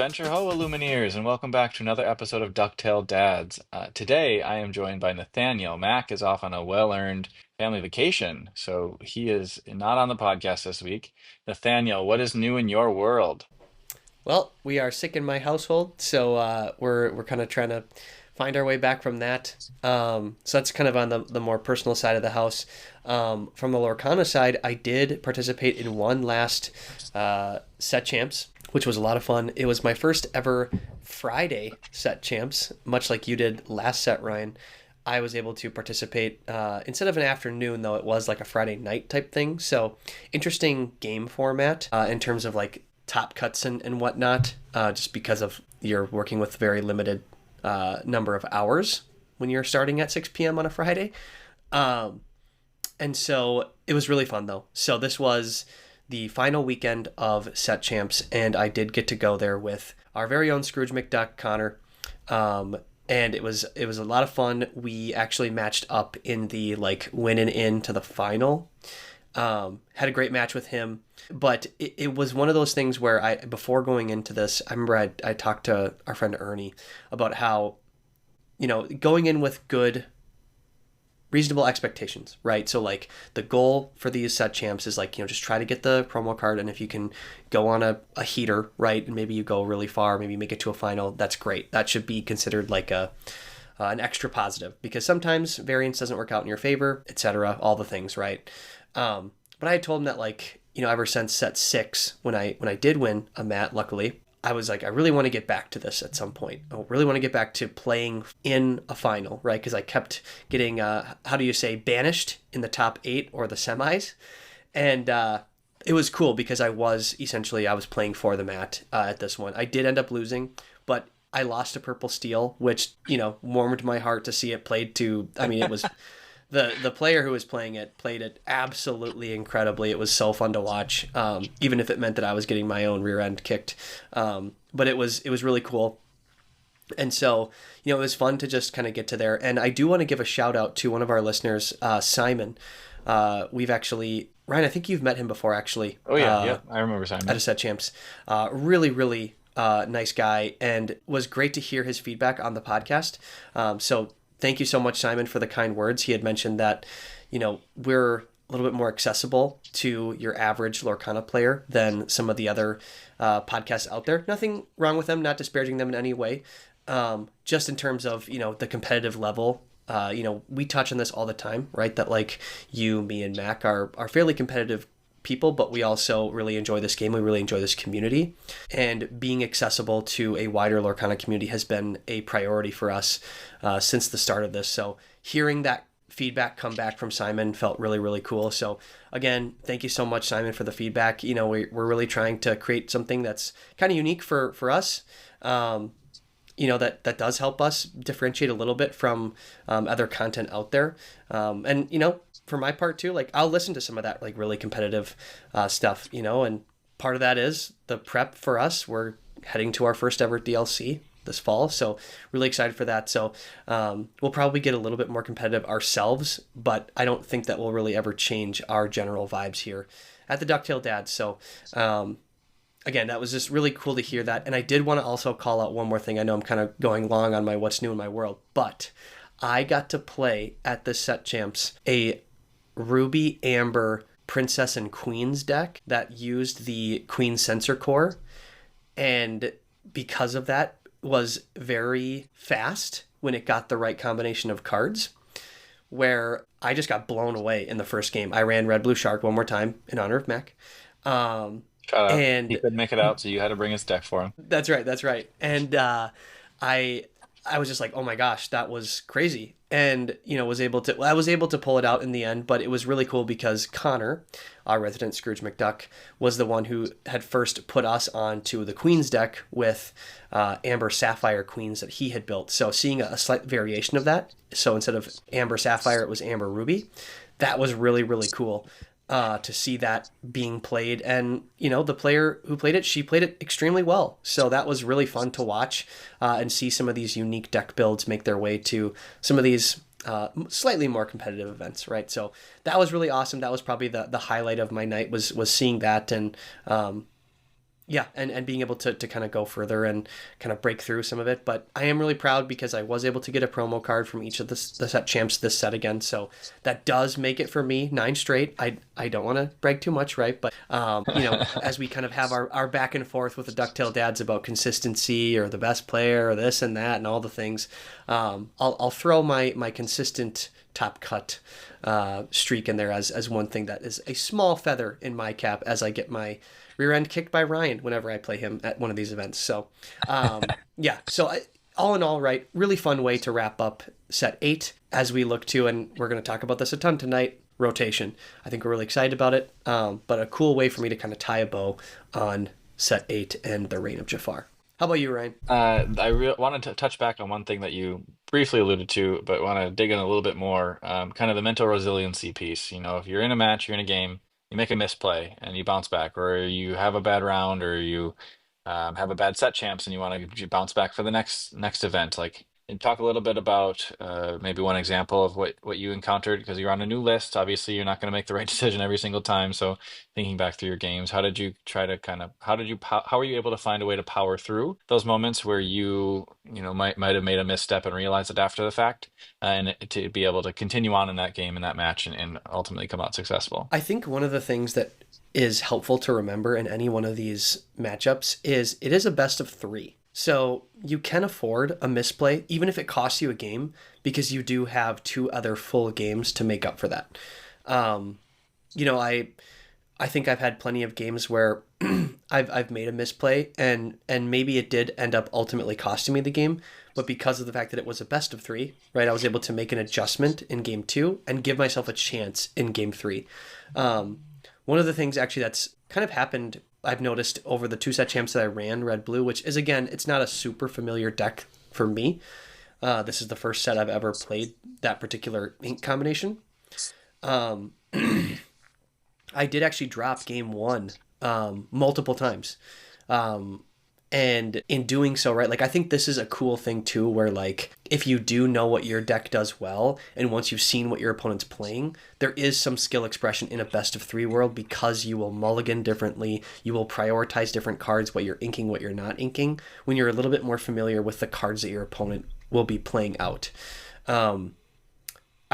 Adventure Ho, Illumineers, and welcome back to another episode of Ducktail Dads. Today, I am joined by Nathaniel. Mack is off on a well-earned family vacation, so he is not on the podcast this week. Nathaniel, what is new in your world? Well, we are sick in my household, so we're kind of trying to find our way back from that. So that's kind of on the more personal side of the house. From the Lorcana side, I did participate in one last set champs, which was a lot of fun. It was my first ever Friday set champs, much like you did last set, Ryan. I was able to participate instead of an afternoon, though it was like a Friday night type thing. So interesting game format in terms of like top cuts and whatnot, just because of you're working with very limited number of hours when you're starting at 6 p.m. on a Friday. Um, and so it was really fun though. So this was the final weekend of Set Champs, and I did get to go there with our very own Scrooge McDuck, Connor. And it was a lot of fun. We actually matched up in the like winning into the final. Had a great match with him, but it was one of those things where before going into this, I remember I talked to our friend Ernie about how, going in with good, reasonable expectations, right? So like the goal for these set champs is like, just try to get the promo card. And if you can go on a heater, right? And maybe you go really far, maybe make it to a final. That's great. That should be considered like an extra positive, because sometimes variance doesn't work out in your favor, etc. All the things, right? But I had told him that like, ever since set 6, when I did win a mat, luckily, I was like, I really want to get back to this at some point. I really want to get back to playing in a final, right? Because I kept getting, how do you say, banished in the top 8 or the semis. And it was cool because I was playing for the mat at this one. I did end up losing, but I lost a purple steel, which, warmed my heart to see it played to, it was the player who was playing it played it absolutely incredibly. It was so fun to watch, even if it meant that I was getting my own rear end kicked. But it was really cool. And so, it was fun to just kind of get to there. And I do want to give a shout out to one of our listeners, Simon. We've actually, Ryan, I think you've met him before, actually. Oh yeah, yeah, I remember At Simon. a set champs. Really, really nice guy, and was great to hear his feedback on the podcast. So thank you so much, Simon, for the kind words. He had mentioned that, we're a little bit more accessible to your average Lorcana player than some of the other podcasts out there. Nothing wrong with them, not disparaging them in any way. Just in terms of, the competitive level. We touch on this all the time, right? That like you, me, and Mac are fairly competitive people, but we also really enjoy this game. We really enjoy this community, and being accessible to a wider Lorcana community has been a priority for us since the start of this. So hearing that feedback come back from Simon felt really, really cool. So again, thank you so much, Simon, for the feedback. We're really trying to create something that's kind of unique for us. That does help us differentiate a little bit from other content out there. And for my part too, like I'll listen to some of that like really competitive stuff, and part of that is the prep for us. We're heading to our first ever DLC this fall, so really excited for that. So we'll probably get a little bit more competitive ourselves, but I don't think that will really ever change our general vibes here at the Ducktail Dads. So again, that was just really cool to hear that. And I did want to also call out one more thing. I know I'm kind of going long on my what's new in my world, but I got to play at the Set Champs a Ruby Amber Princess and Queens deck that used the Queen Sensor Core, and because of that was very fast when it got the right combination of cards, where I just got blown away in the first game. I ran Red Blue Shark one more time in honor of Mac. Shut up. He And couldn't make it out, so you had to bring his deck for him. that's right. And I I was just like, oh my gosh, that was crazy. And, I was able to pull it out in the end, but it was really cool because Connor, our resident Scrooge McDuck, was the one who had first put us onto the Queen's deck with Amber Sapphire Queens that he had built. So seeing a slight variation of that, so instead of Amber Sapphire, it was Amber Ruby, that was really, really cool. To see that being played, and the player who played it, she played it extremely well, so that was really fun to watch, and see some of these unique deck builds make their way to some of these slightly more competitive events, right? So that was really awesome. That was probably the highlight of my night, was seeing that, and Yeah, and being able to kind of go further and kind of break through some of it. But I am really proud because I was able to get a promo card from each of the set champs this set again. So that does make it for me 9 straight. I don't want to brag too much, right? But, as we kind of have our back and forth with the Ducktail Dads about consistency or the best player or this and that and all the things, I'll throw my consistent top cut streak in there as one thing that is a small feather in my cap as I get my rear end kicked by Ryan whenever I play him at one of these events. So, yeah. So, all in all, right, really fun way to wrap up set 8 as we look to, and we're going to talk about this a ton tonight, rotation. I think we're really excited about it, but a cool way for me to kind of tie a bow on set 8 and the Reign of Jafar. How about you, Ryan? Wanted to touch back on one thing that you briefly alluded to, but want to dig in a little bit more. Kind of the mental resiliency piece. If you're in a match, you're in a game, you make a misplay and you bounce back, or you have a bad round, or you have a bad set champs and you want to bounce back for the next event. Like, and talk a little bit about maybe one example of what you encountered because you're on a new list. Obviously, you're not going to make the right decision every single time. So thinking back through your games, how did you try to how were you able to find a way to power through those moments where you might have made a misstep and realize it after the fact, and to be able to continue on in that game, in that match, and ultimately come out successful? I think one of the things that is helpful to remember in any one of these matchups is it is a best of 3. So you can afford a misplay, even if it costs you a game, because you do have 2 other full games to make up for that. Um, I think I've had plenty of games where I've made a misplay and maybe it did end up ultimately costing me the game, but because of the fact that it was a best of 3, right, I was able to make an adjustment in game 2 and give myself a chance in game 3. One of the things actually that's kind of happened, I've noticed over the 2 set champs that I ran, Red Blue, which is, again, it's not a super familiar deck for me. This is the first set I've ever played that particular ink combination. Um, I did actually drop game 1 multiple times. And in doing so, right, like I think this is a cool thing too, where like if you do know what your deck does well, and once you've seen what your opponent's playing, there is some skill expression in a best of 3 world because you will mulligan differently, you will prioritize different cards, what you're inking, what you're not inking, when you're a little bit more familiar with the cards that your opponent will be playing out. I've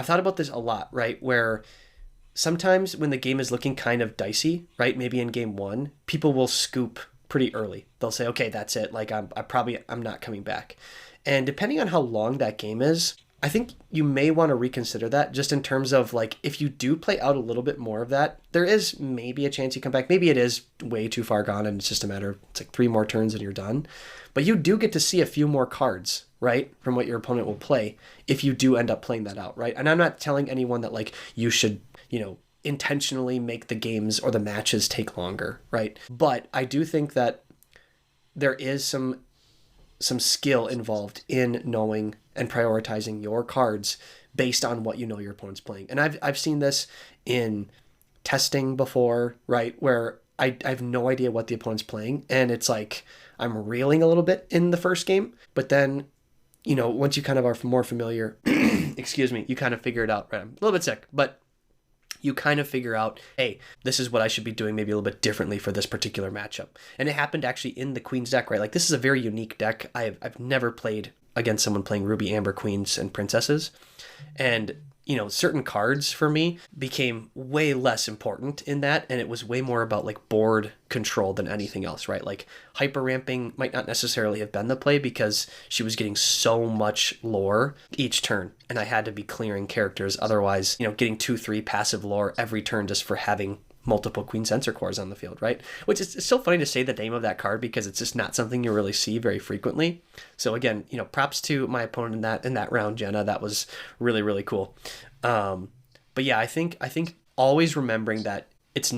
thought about this a lot, right, where sometimes when the game is looking kind of dicey, right, maybe in game 1, people will scoop pretty early. They'll say, okay, that's it. Like I'm not coming back. And depending on how long that game is, I think you may want to reconsider that just in terms of like, if you do play out a little bit more of that, there is maybe a chance you come back. Maybe it is way too far gone and it's just a matter of, it's like 3 more turns and you're done. But you do get to see a few more cards, right, from what your opponent will play if you do end up playing that out, right? And I'm not telling anyone that like you should, intentionally make the games or the matches take longer, right? But I do think that there is some skill involved in knowing and prioritizing your cards based on what you know your opponent's playing. And I've seen this in testing before, right? Where I have no idea what the opponent's playing and it's like I'm reeling a little bit in the first game, but then once you kind of are more familiar, excuse me, you kind of figure it out, right? I'm a little bit sick, but you kind of figure out, hey, this is what I should be doing maybe a little bit differently for this particular matchup. And it happened actually in the Queen's deck, right? Like this is a very unique deck. I've never played against someone playing Ruby, Amber, Queens, and Princesses. And, certain cards for me became way less important in that. And it was way more about like board control than anything else, right? Like hyper ramping might not necessarily have been the play because she was getting so much lore each turn. And I had to be clearing characters. Otherwise, getting 2-3 passive lore every turn just for having multiple Queen Sensor Cores on the field, right? Which is, it's so funny to say the name of that card because it's just not something you really see very frequently. So again, props to my opponent in that round, Jenna. That was really, really cool. But yeah, I think always remembering that it's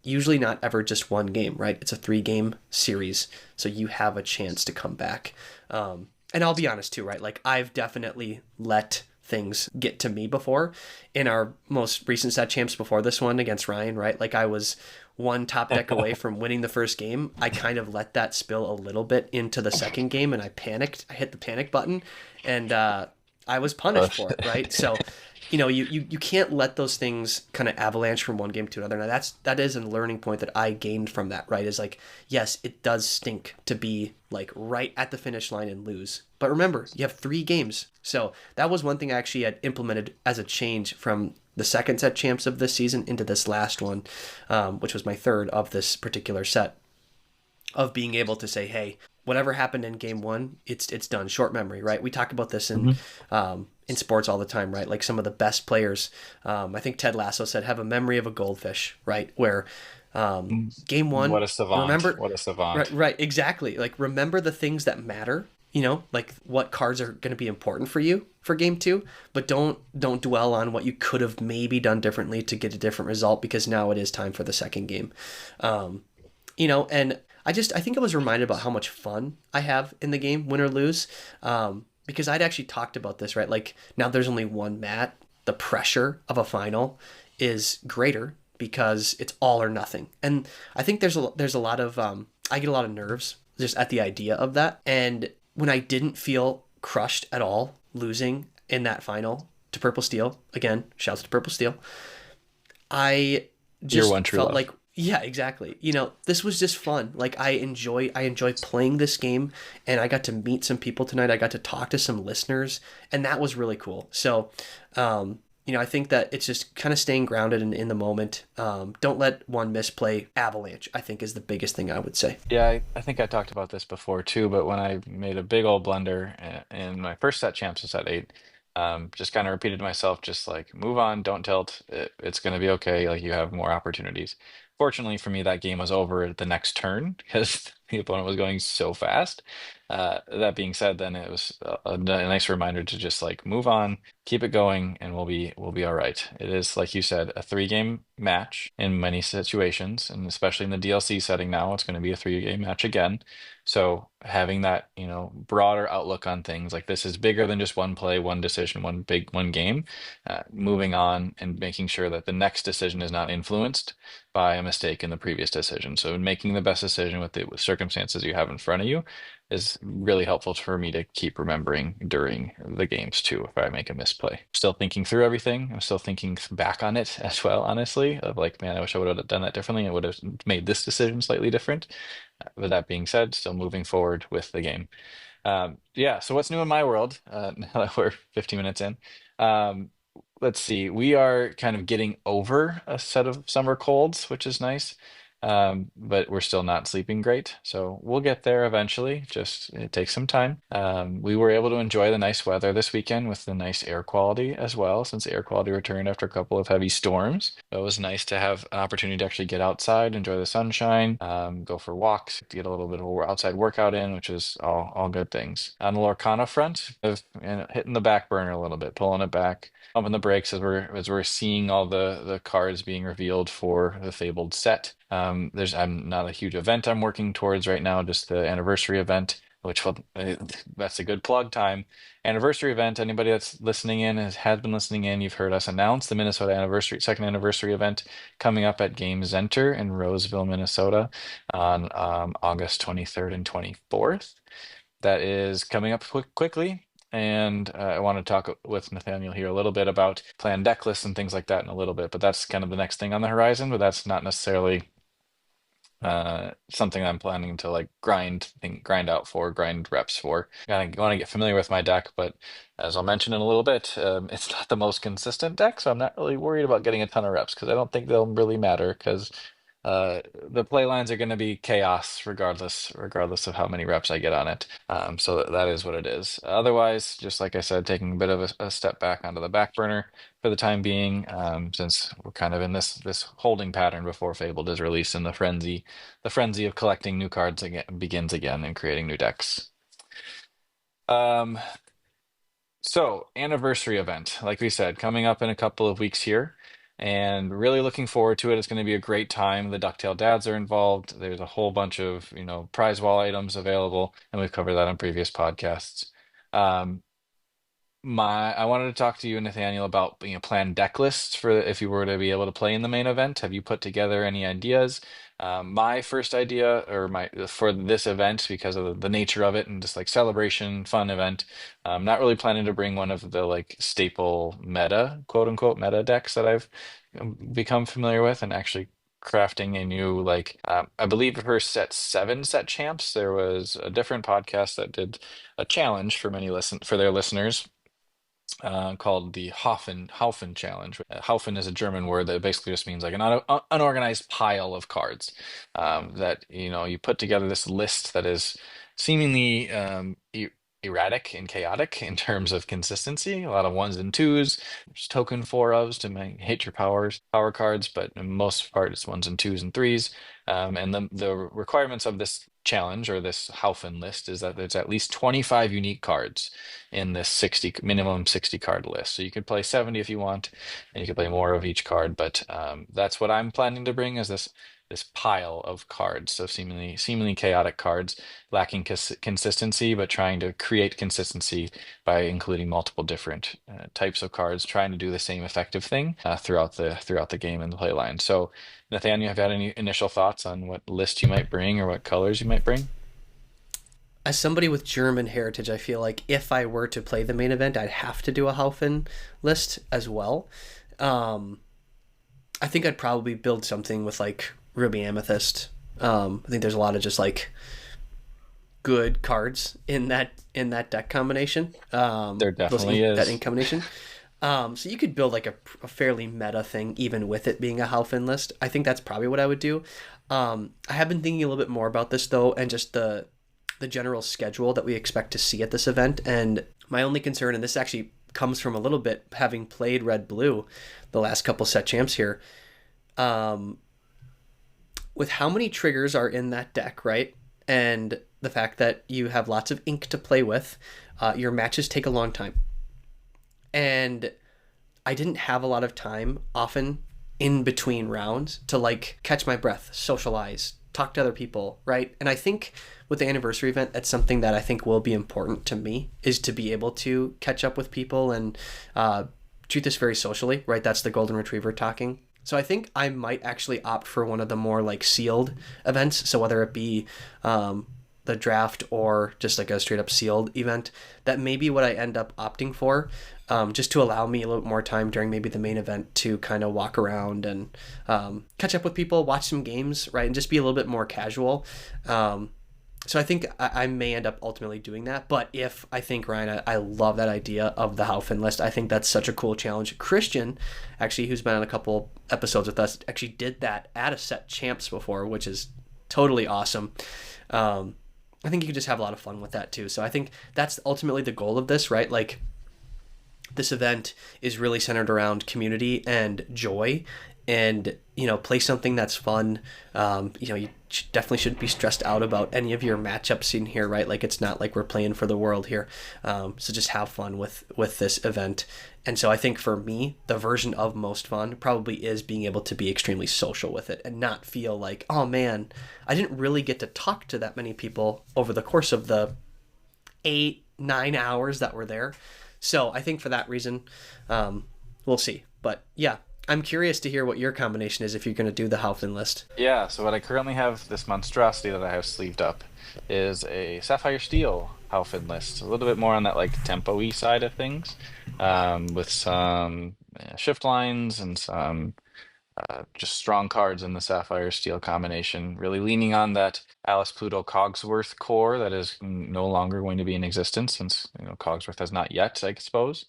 usually not ever just one game, right? It's a 3-game series, so you have a chance to come back. And I'll be honest too, right? Like I've definitely let things get to me before in our most recent set champs before this one against Ryan, right? Like I was one top deck away from winning the first game. I kind of let that spill a little bit into the second game and I panicked. I hit the panic button and I was punished for it, right? So, you can't let those things kind of avalanche from one game to another. Now that is a learning point that I gained from that, right? Is like, yes, it does stink to be like right at the finish line and lose. But remember, you have 3 games. So that was one thing I actually had implemented as a change from the second set champs of this season into this last one, which was my third of this particular set, of being able to say, hey, whatever happened in game one, it's done. Short memory, right? We talk about this Mhm. in sports all the time, right? Like some of the best players, I think Ted Lasso said, have a memory of a goldfish, right? Where Mm. game What one, a savant. remember, What a savant. right, exactly. Like remember the things that matter. Like what cards are going to be important for you for game two, but don't dwell on what you could have maybe done differently to get a different result because now it is time for the second game. And I think I was reminded about how much fun I have in the game, win or lose, because I'd actually talked about this, right? Like now there's only one mat. The pressure of a final is greater because it's all or nothing, and I think there's a lot of I get a lot of nerves just at the idea of that, and when I didn't feel crushed at all losing in that final to Purple Steel, again, shouts to Purple Steel, I Your just one true felt love. like, yeah, exactly. This was just fun. Like I enjoy playing this game, and I got to meet some people tonight. I got to talk to some listeners, and that was really cool. So, I think that it's just kind of staying grounded in the moment. Don't let one misplay avalanche, I think, is the biggest thing I would say. Yeah, I think I talked about this before too, but when I made a big old blunder in my first set champs in set eight, just kind of repeated to myself, just like move on, don't tilt. It's going to be okay. Like you have more opportunities. Fortunately for me, that game was over at the next turn because the opponent was going so fast. That being said, then it was a nice reminder to just like move on, keep it going, and we'll be all right. It is, like you said, a 3 game match in many situations, and especially in the DLC setting now, it's going to be a 3 game match again. So having that, broader outlook on things like this is bigger than just one play, one decision, one game. Moving on and making sure that the next decision is not influenced by a mistake in the previous decision. So making the best decision with the circumstances you have in front of you is really helpful for me to keep remembering during the games too if I make a misplay. Still thinking through everything. I'm still thinking back on it as well, honestly, of like, man, I wish I would have done that differently. I would have made this decision slightly different. With that being said, still moving forward with the game. Yeah, so what's new in my world? Now that we're 15 minutes in. Um, let's see. We are kind of getting over a set of summer colds, which is nice. But we're still not sleeping great. So we'll get there eventually. Just it takes some time. We were able to enjoy the nice weather this weekend with the nice air quality as well, since air quality returned after a couple of heavy storms. So it was nice to have an opportunity to actually get outside, enjoy the sunshine, go for walks, get a little bit of a outside workout in, which is all good things. On the Lorcana front, of hitting the back burner a little bit, pulling it back, pumping the brakes as we're seeing all the cards being revealed for the Fabled set. I'm not a huge event I'm working towards right now, just the anniversary event, which will that's a good plug time. Anniversary event. Anybody that's listening in has been listening in. You've heard us announce the Minnesota anniversary second anniversary event coming up at Game Center in Roseville, Minnesota, on August 23rd and 24th. That is coming up quickly. And I want to talk with Nathaniel here a little bit about planned deck lists and things like that in a little bit. But that's kind of the next thing on the horizon. But that's not necessarily something I'm planning to like grind out for, grind reps for. I want to get familiar with my deck, but as I'll mention in a little bit, it's not the most consistent deck, so I'm not really worried about getting a ton of reps because I don't think they'll really matter because the play lines are going to be chaos regardless of how many reps I get on it. So that is what it is. Otherwise, just like I said, taking a bit of a step back onto the back burner for the time being, since we're kind of in this holding pattern before Fabled is released and the frenzy of collecting new cards again begins again and creating new decks. Um, so, anniversary event, like we said, coming up in a couple of weeks here, and really looking forward to it. It's going to be a great time. The Ducktail Dads are involved. There's a whole bunch of, prize wall items available, and we've covered that on previous podcasts. Um, I wanted to talk to you, Nathaniel, about planned deck lists for if you were to be able to play in the main event. Have you put together any ideas? My first idea, or my for this event, because of the nature of it and just like celebration, fun event, I'm not really planning to bring one of the like staple meta, quote unquote, meta decks that I've become familiar with, and actually crafting a new like I believe for set champs, there was a different podcast that did a challenge for their listeners called the Haufen challenge. Haufen is a German word that basically just means like an unorganized pile of cards that you put together this list that is seemingly erratic and chaotic in terms of consistency. A lot of ones and twos, there's token four ofs to hit your power cards, but in most part it's ones and twos and threes. And the requirements of this challenge or this Haufen list is that there's at least 25 unique cards in this 60 minimum 60 card list. So you could play 70 if you want, and you could play more of each card. But that's what I'm planning to bring is this pile of cards. So seemingly chaotic cards, lacking consistency, but trying to create consistency by including multiple different types of cards, trying to do the same effective thing throughout the game and the play line. So, Nathaniel, have you had any initial thoughts on what list you might bring or what colors you might bring? As somebody with German heritage, I feel like if I were to play the main event, I'd have to do a Haufen list as well. Um, I think I'd probably build something with like Ruby Amethyst. I think there's a lot of just like good cards in that deck combination. There definitely That is. ink combination. So you could build like a fairly meta thing, even with it being a Haufen list. I think that's probably what I would do. I have been thinking a little bit more about this though, and just the general schedule that we expect to see at this event. And my only concern, and this actually comes from a little bit having played Red Blue the last couple set champs here, um, with how many triggers are in that deck, right? And the fact that you have lots of ink to play with, your matches take a long time. And I didn't have a lot of time often in between rounds to like catch my breath, socialize, talk to other people, right? And I think with the anniversary event, that's something that I think will be important to me is to be able to catch up with people and treat this very socially, right? That's the golden retriever talking. So I think I might actually opt for one of the more like sealed events. So whether it be the draft or just like a straight up sealed event, that may be what I end up opting for, just to allow me a little bit more time during maybe the main event to kind of walk around and catch up with people, watch some games, right, and just be a little bit more casual. So I think I may end up ultimately doing that. But if I think, Ryan, I love that idea of the Haufen list. I think that's such a cool challenge. Christian, actually, who's been on a couple episodes with us, actually did that at a set champs before, which is totally awesome. I think you could just have a lot of fun with that too. So I think that's ultimately the goal of this, right? Like this event is really centered around community and joy, and play something that's fun. You definitely shouldn't be stressed out about any of your matchups in here, right? Like it's not like we're playing for the world here. So just have fun with this event. And so I think for me, the version of most fun probably is being able to be extremely social with it and not feel like, oh man, I didn't really get to talk to that many people over the course of the 8-9 hours that were there. So I think for that reason, we'll see. But yeah, I'm curious to hear what your combination is if you're going to do the Haufen list. Yeah, so what I currently have, this monstrosity that I have sleeved up, is a Sapphire Steel Haufen list. A little bit more on that like tempo-y side of things, with some shift lines and some just strong cards in the Sapphire Steel combination. Really leaning on that Alice Pluto Cogsworth core that is no longer going to be in existence since Cogsworth has not yet, I suppose.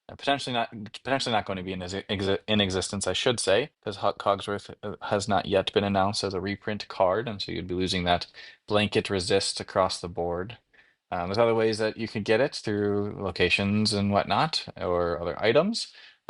Potentially not going to be in existence, I should say, because Cogsworth has not yet been announced as a reprint card, and so you'd be losing that blanket resist across the board. There's other ways that you could get it through locations and whatnot, or other items.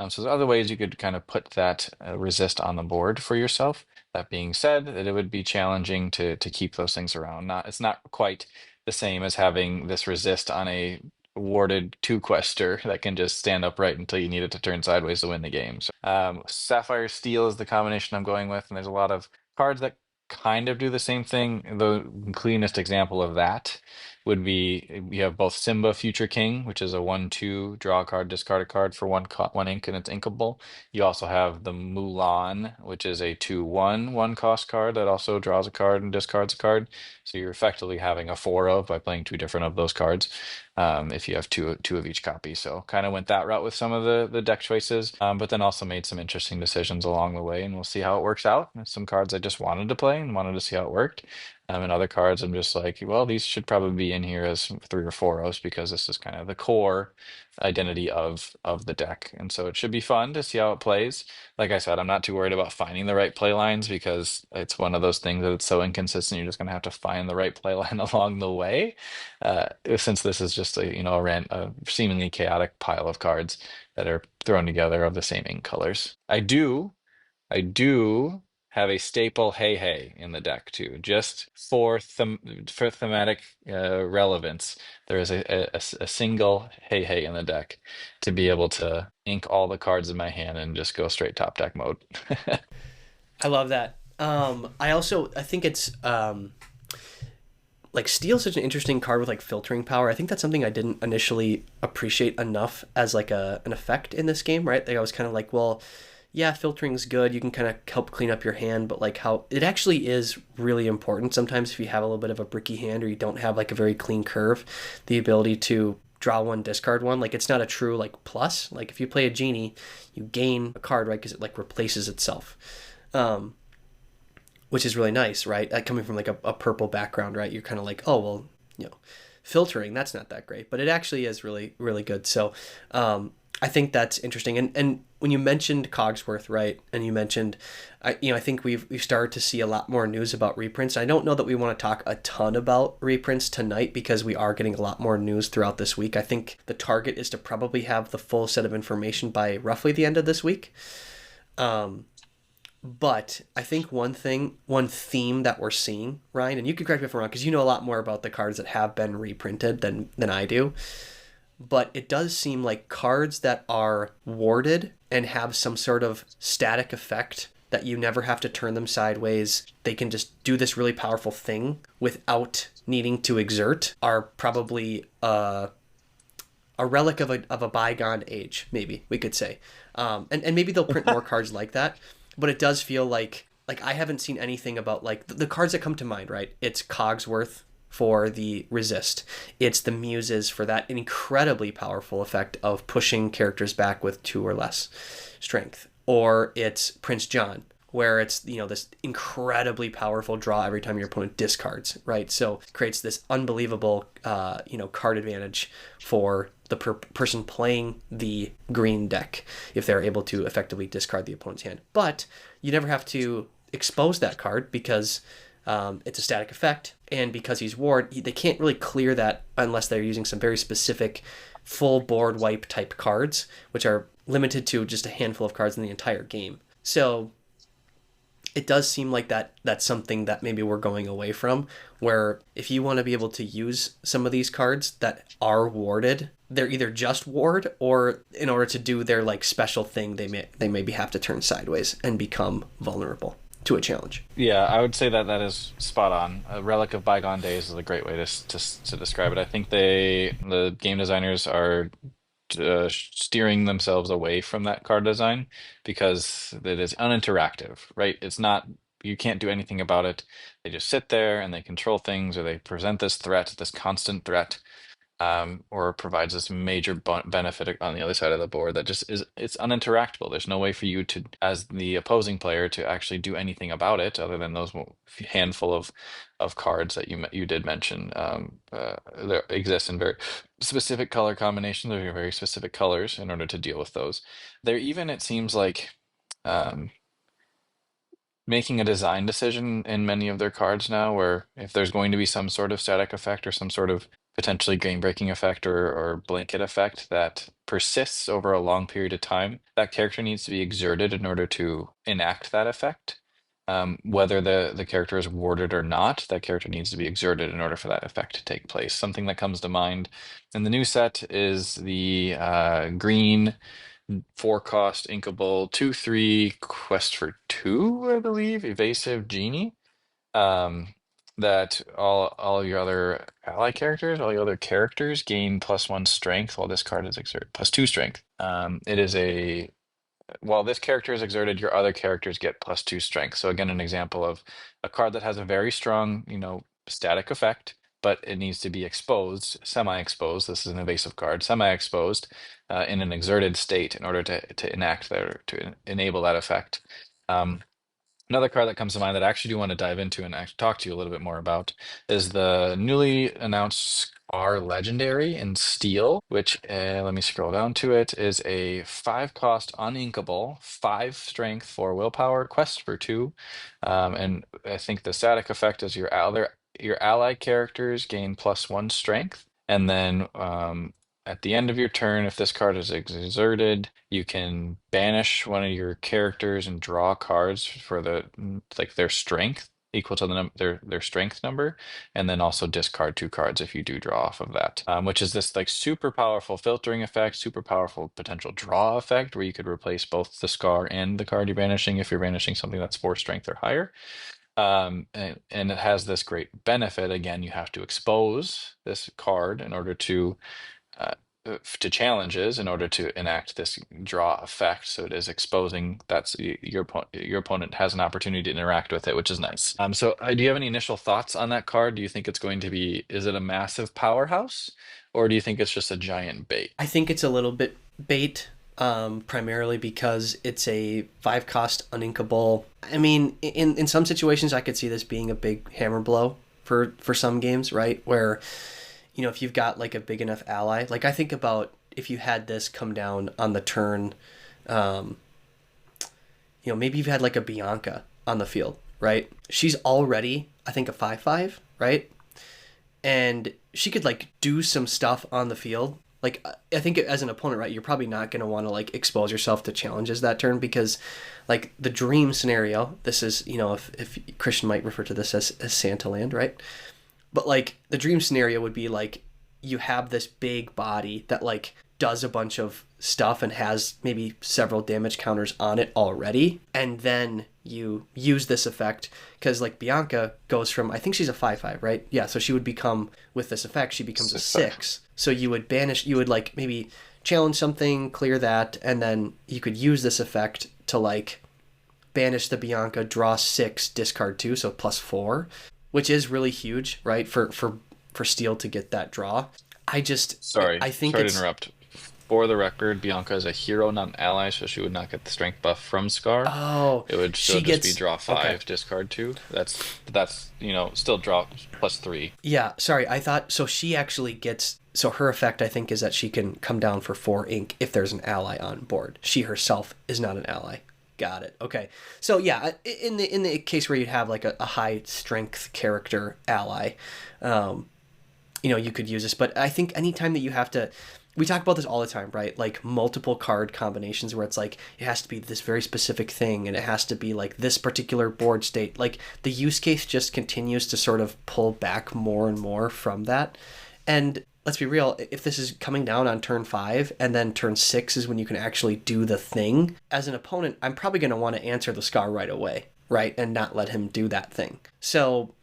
So there's other ways you could kind of put that resist on the board for yourself. That being said, that it would be challenging to keep those things around. It's not quite the same as having this resist on a warded two quester that can just stand upright until you need it to turn sideways to win the game. So, Sapphire Steel is the combination I'm going with, and there's a lot of cards that kind of do the same thing. The cleanest example of that would be you have both Simba Future King, which is a 1/2 draw a card, discard a card for one ink and it's inkable. You also have the Mulan, which is a 2/1 cost card that also draws a card and discards a card. So you're effectively having a four of by playing two different of those cards. If you have two of each copy. So kind of went that route with some of the deck choices, but then also made some interesting decisions along the way, and we'll see how it works out. There's some cards I just wanted to play and wanted to see how it worked. And other cards I'm just like, well, these should probably be in here as three or four O's because this is kind of the core identity of the deck. And so it should be fun to see how it plays. Like I said, I'm not too worried about finding the right play lines because it's one of those things that it's so inconsistent. You're just going to have to find the right play line along the way. Since this is just a seemingly chaotic pile of cards that are thrown together of the same ink colors. I do have a staple Hey Hey in the deck too, just for thematic relevance. There is a single Hey Hey in the deck to be able to ink all the cards in my hand and just go straight top deck mode. I love that. I think it's like steel's such an interesting card with like filtering power. I think that's something I didn't initially appreciate enough as like an effect in this game, right? Like I was kind of like, well, yeah, filtering's good. You can kind of help clean up your hand, but like how it actually is really important sometimes if you have a little bit of a bricky hand or you don't have like a very clean curve, the ability to draw one, discard one. Like it's not a true like plus. Like if you play a genie, you gain a card, right? Because it like replaces itself. Um, which is really nice, right? Coming from like a purple background, right? You're kind of like, oh well, you know, filtering that's not that great, but it actually is really really good. So I think that's interesting. And when you mentioned Cogsworth, right, and you mentioned, I think we've started to see a lot more news about reprints. I don't know that we want to talk a ton about reprints tonight because we are getting a lot more news throughout this week. I think the target is to probably have the full set of information by roughly the end of this week. Um, but I think one theme that we're seeing, Ryan, and you can correct me if I'm wrong, because you know a lot more about the cards that have been reprinted than I do. But it does seem like cards that are warded and have some sort of static effect that you never have to turn them sideways. They can just do this really powerful thing without needing to exert are probably a relic of a bygone age, maybe we could say. And maybe they'll print more cards like that, but it does feel like I haven't seen anything about like the cards that come to mind, right? It's Cogsworth for the resist. It's the muses for that incredibly powerful effect of pushing characters back with two or less strength. Or it's Prince John, where it's this incredibly powerful draw every time your opponent discards, right? So creates this unbelievable card advantage for the person playing the green deck if they're able to effectively discard the opponent's hand. But you never have to expose that card because it's a static effect, and because he's ward, they can't really clear that unless they're using some very specific full board wipe type cards, which are limited to just a handful of cards in the entire game. So it does seem like that's something that maybe we're going away from, where if you want to be able to use some of these cards that are warded, they're either just ward, or in order to do their like special thing, they maybe have to turn sideways and become vulnerable to a challenge. Yeah, I would say that is spot on. A relic of bygone days is a great way to describe it. I think the game designers are steering themselves away from that card design because it is uninteractive, right? It's not, you can't do anything about it. They just sit there and they control things, or they present this threat, this constant threat, or provides this major benefit on the other side of the board that just is, it's uninteractable. There's no way for you to, as the opposing player, to actually do anything about it other than those handful of cards that you did mention. There exist in very specific color combinations. There are very specific colors in order to deal with those. There even, it seems like, um, making a design decision in many of their cards now, where if there's going to be some sort of static effect or some sort of potentially game breaking effect or blanket effect that persists over a long period of time, that character needs to be exerted in order to enact that effect. Whether the character is warded or not, that character needs to be exerted in order for that effect to take place. Something that comes to mind in the new set is the green four cost inkable 2/3 quest for two, I believe, evasive genie. Um, that all your other ally characters, all your other characters gain +1 strength while this card is exerted, +2 strength. It is a while this character is exerted, your other characters get +2 strength. So again, an example of a card that has a very strong, static effect, but it needs to be exposed, semi-exposed. This is an evasive card, semi-exposed in an exerted state in order to enact to enable that effect. Um, Another card that comes to mind that I actually do want to dive into and actually talk to you a little bit more about is the newly announced Scar Legendary in Steel, which, let me scroll down to it, is a 5 cost uninkable, 5 strength, 4 willpower, quest for 2. And I think the static effect is your ally characters gain +1 strength. And then at the end of your turn, if this card is exerted, you can banish one of your characters and draw cards for like their strength equal to their strength number, and then also discard 2 cards if you do draw off of that. Which is this like super powerful filtering effect, super powerful potential draw effect where you could replace both the scar and the card you're banishing if you're banishing something that's 4 strength or higher. And it has this great benefit. Again, you have to expose this card in order uh, to challenges in order to enact this draw effect. So it is exposing your opponent has an opportunity to interact with it, which is nice. So do you have any initial thoughts on that card? Do you think it's going to be, is it a massive powerhouse, or do you think it's just a giant bait? I think it's a little bit bait, primarily because it's a 5 cost uninkable. I mean, in some situations, I could see this being a big hammer blow for some games, right? Where, if you've got like a big enough ally, like I think about if you had this come down on the turn, um, maybe you've had like a Bianca on the field, right? She's already, I think, a 5/5, right? And she could like do some stuff on the field. Like I think as an opponent, right, you're probably not going to want to like expose yourself to challenges that turn because, like the dream scenario, this is if Christian might refer to this as Santa Land, right? But like the dream scenario would be like you have this big body that like does a bunch of stuff and has maybe several damage counters on it already, and then you use this effect because like Bianca goes from, I think she's a 5/5, right? Yeah, so she would become, with this effect she becomes a 6/5. 6. So you would like maybe challenge something, clear that, and then you could use this effect to like banish the Bianca, draw 6, discard 2, so +4, which is really huge, right? For Steel to get that draw. I think Sorry to it's, interrupt. For the record, Bianca is a hero, not an ally, so she would not get the strength buff from Scar. oh, It would still she just be gets, draw okay. 5, discard 2. That's still draw +3. Yeah, sorry. I thought so. She actually gets, so her effect I think is that she can come down for 4 ink if there's an ally on board. She herself is not an ally. Got it. Okay. So yeah, in the case where you'd have like a high strength character ally, um, you could use this. But I think anytime that you have to, we talk about this all the time, right? Like multiple card combinations where it's like it has to be this very specific thing and it has to be like this particular board state. Like the use case just continues to sort of pull back more and more from that. And let's be real, if this is coming down on turn 5 and then turn 6 is when you can actually do the thing, as an opponent, I'm probably going to want to answer the Scar right away, right? And not let him do that thing. So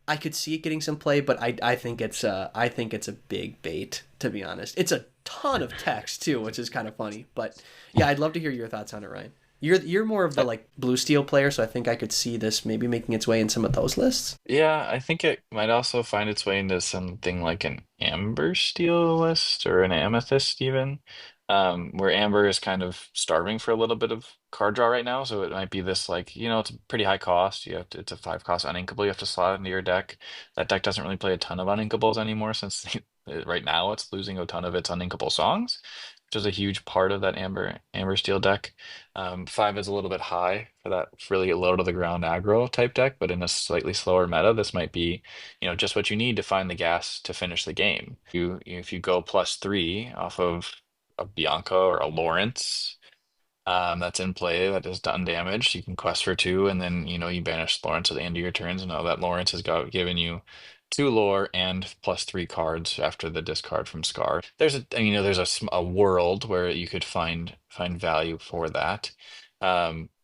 I could see it getting some play, but I think it's a big bait, to be honest. It's a ton of text too, which is kind of funny. But yeah, I'd love to hear your thoughts on it, Ryan. You're more of the like blue steel player, so I think I could see this maybe making its way in some of those lists. Yeah, I think it might also find its way into something like an amber steel list or an amethyst even, where amber is kind of starving for a little bit of card draw right now. So it might be this like, it's a pretty high cost. It's a 5 cost uninkable. You have to slot it into your deck. That deck doesn't really play a ton of uninkables anymore since right now it's losing a ton of its uninkable songs, which is a huge part of that amber steel deck. 5 is a little bit high for that really low to the ground aggro type deck, but in a slightly slower meta, this might be, just what you need to find the gas to finish the game. If you go +3 off of a Bianca or a Lawrence, that's in play that has done damage, you can quest for 2, and then you banish Lawrence at the end of your turns, and now that Lawrence has given you 2 lore and +3 cards after the discard from Scar. There's a world where you could find value for that.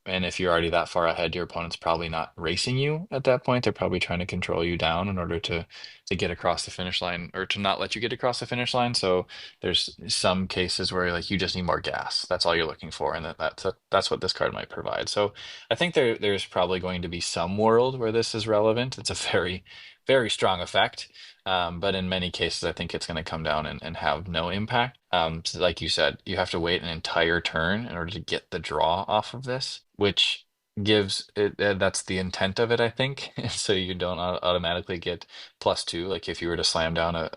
And if you're already that far ahead, your opponent's probably not racing you at that point. They're probably trying to control you down in order to get across the finish line or to not let you get across the finish line. So there's some cases where like you just need more gas. That's all you're looking for, and that's what this card might provide. So I think there's probably going to be some world where this is relevant. It's a very strong effect. But in many cases, I think it's going to come down and have no impact. So like you said, you have to wait an entire turn in order to get the draw off of this, which gives it, that's the intent of it, I think. So you don't automatically get +2. Like if you were to slam down a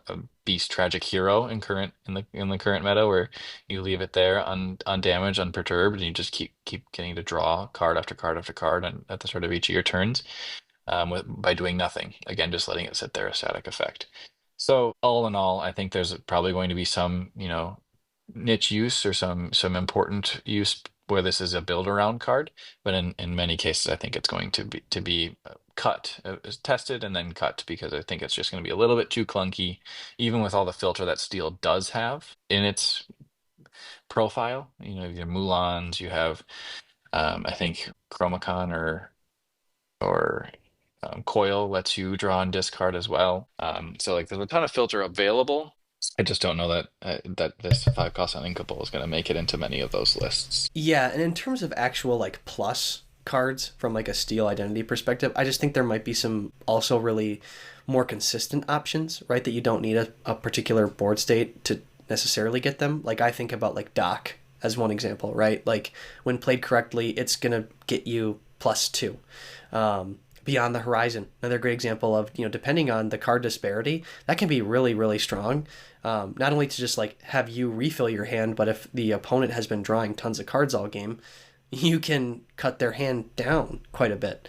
beast tragic hero in the current meta, where you leave it there undamaged, unperturbed, and you just keep getting to draw card after card after card, and at the start of each of your turns by doing nothing. Again, just letting it sit there, a static effect. So all in all, I think there's probably going to be some, niche use or some important use where this is a build around card. But in many cases, I think it's going to be cut, is tested and then cut because I think it's just going to be a little bit too clunky, even with all the filter that Steel does have in its profile. Your Mulans, you have I think Chromacon or Coil lets you draw and discard as well. So like there's a ton of filter available. I just don't know that this 5 cost uninkable is going to make it into many of those lists. Yeah, and in terms of actual like plus cards from like a steel identity perspective, I just think there might be some also really more consistent options, right? That you don't need a particular board state to necessarily get them. Like I think about like Doc as one example, right? Like when played correctly, it's gonna get you +2. Beyond the Horizon, another great example of, depending on the card disparity, that can be really, really strong. Not only to just like have you refill your hand, but if the opponent has been drawing tons of cards all game, you can cut their hand down quite a bit.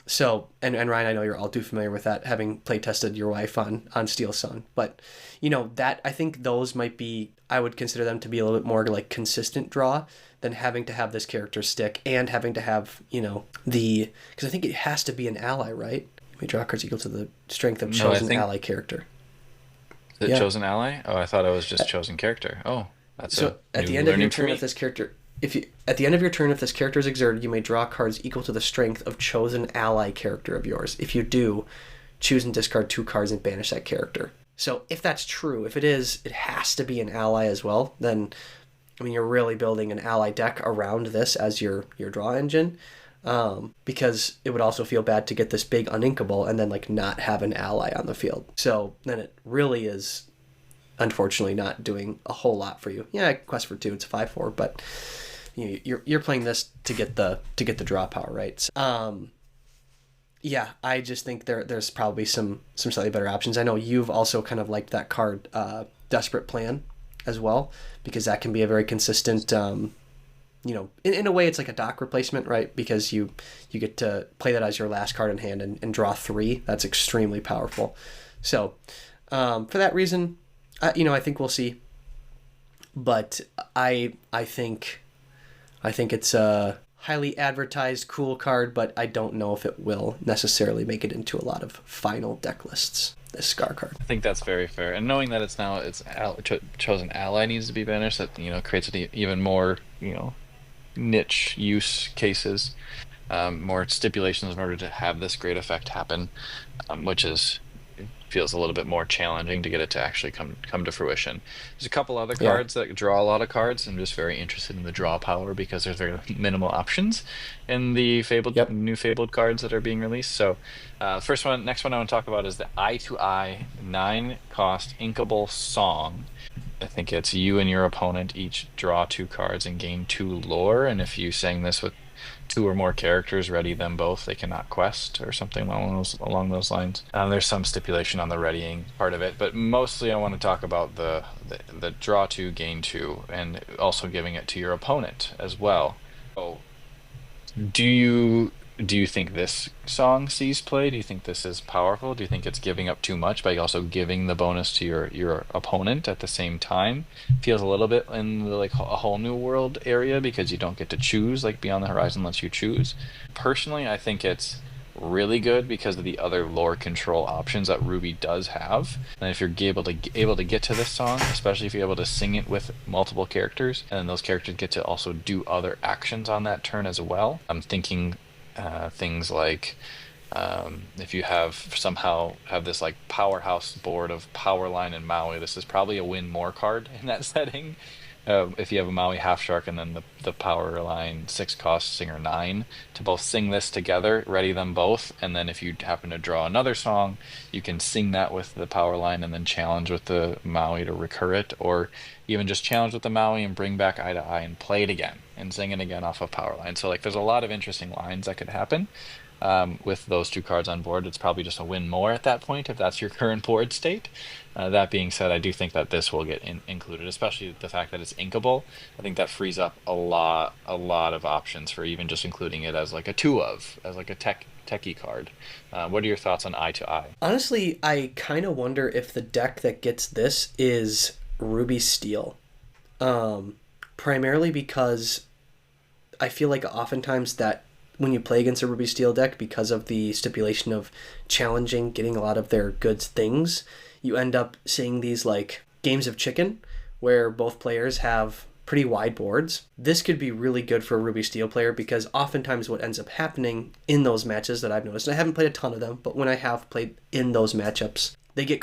So, and Ryan, I know you're all too familiar with that, having play tested your wife on Steel Sun. But, that I think those might be, I would consider them to be a little bit more like consistent draw than having to have this character stick and having to have, because I think it has to be an ally, right? You may draw cards equal to the strength of No, I chosen think ally character. the Yeah. chosen ally. Oh, I thought it was just chosen character. Oh, that's a So at the new end of your learning for turn, if me. this character, if you at the end of your turn, if this character is exerted, you may draw cards equal to the strength of chosen ally character of yours. If you do, choose and discard 2 cards and banish that character. So if that's true, if it is, it has to be an ally as well. Then, I mean, you're really building an ally deck around this as your draw engine. Because it would also feel bad to get this big uninkable and then like not have an ally on the field. So then it really is unfortunately not doing a whole lot for you. Yeah, quest for 2, it's a 5/4, but you're playing this to get the draw power, right? So, yeah, I just think there's probably some slightly better options. I know you've also kind of liked that card, Desperate Plan, as well, because that can be a very consistent. In a way, it's like a dock replacement, right? Because you get to play that as your last card in hand and draw 3. That's extremely powerful. So, for that reason, I think we'll see. But I think it's a highly advertised cool card, but I don't know if it will necessarily make it into a lot of final deck lists. This Scar card. I think that's very fair. And knowing that chosen ally needs to be banished, that creates an even more niche use cases, more stipulations in order to have this great effect happen, which feels a little bit more challenging to get it to actually come to fruition. There's a couple other Yeah. cards that draw a lot of cards. I'm just very interested in the draw power because there's very minimal options in the Yep. new Fabled cards that are being released. So, next one I want to talk about is the Eye to Eye 9 cost inkable song. I think it's you and your opponent each draw 2 cards and gain 2 lore. And if you sang this with 2 or more characters, ready them both, they cannot quest or something along those lines. There's some stipulation on the readying part of it, but mostly I want to talk about the draw 2, gain 2, and also giving it to your opponent as well. So, do you think this song sees play? Do you think this is powerful? Do you think it's giving up too much by also giving the bonus to your opponent at the same time? Feels a little bit in the like a whole new world area because you don't get to choose, like Beyond the Horizon lets you choose. Personally, I think it's really good because of the other lore control options that Ruby does have. And if you're able to get to this song, especially if you're able to sing it with multiple characters, and then those characters get to also do other actions on that turn as well. I'm thinking things like if you have somehow have this like powerhouse board of Powerline and Maui, this is probably a win more card in that setting. If you have a Maui Half Shark and then the Powerline 6 cost Singer 9 to both sing this together, ready them both, and then if you happen to draw another song, you can sing that with the Powerline and then challenge with the Maui to recur it, or even just challenge with the Maui and bring back Eye to Eye and play it again and sing it again off of Powerline. So like there's a lot of interesting lines that could happen with those 2 cards on board. It's probably just a win more at that point if that's your current board state. That being said, I do think that this will get included, especially the fact that it's inkable. I think that frees up a lot of options for even just including it as like a as like a techie card. What are your thoughts on Eye to Eye? Honestly, I kind of wonder if the deck that gets this is Ruby Steel. Primarily because I feel like oftentimes that when you play against a Ruby Steel deck, because of the stipulation of challenging, getting a lot of their good things, you end up seeing these like games of chicken where both players have pretty wide boards. This could be really good for a Ruby Steel player because oftentimes what ends up happening in those matches that I've noticed, and I haven't played a ton of them, but when I have played in those matchups, they get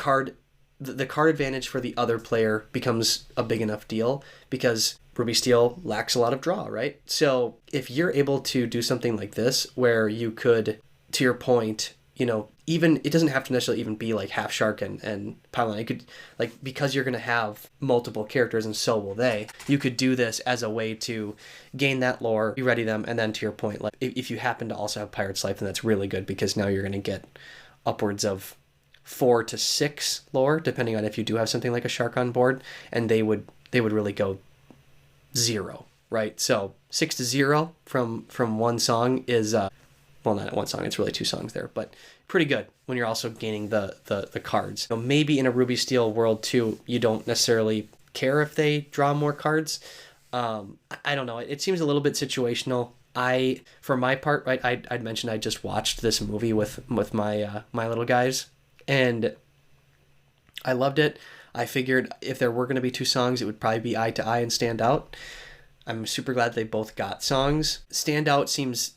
the card advantage for the other player becomes a big enough deal because Ruby Steel lacks a lot of draw, right? So if you're able to do something like this where you could, to your point, even it doesn't have to necessarily even be like Half Shark and Pylon. It could, like, because you're going to have multiple characters and so will they, you could do this as a way to gain that lore, you ready them, and then to your point, like if you happen to also have Pirate's Life, then that's really good because now you're going to get upwards of 4 to 6 lore, depending on if you do have something like a shark on board, and they would really go 0, right? So 6 to 0 from one song is well, not one song, it's really 2 songs there, but pretty good when you're also gaining the cards. So maybe in a Ruby Steel world too, you don't necessarily care if they draw more cards. I don't know. It seems a little bit situational. For my part, right, I'd mentioned I just watched this movie with my my little guys, and I loved it. I figured if there were going to be 2 songs, it would probably be Eye to Eye and Stand Out. I'm super glad they both got songs. Stand Out seems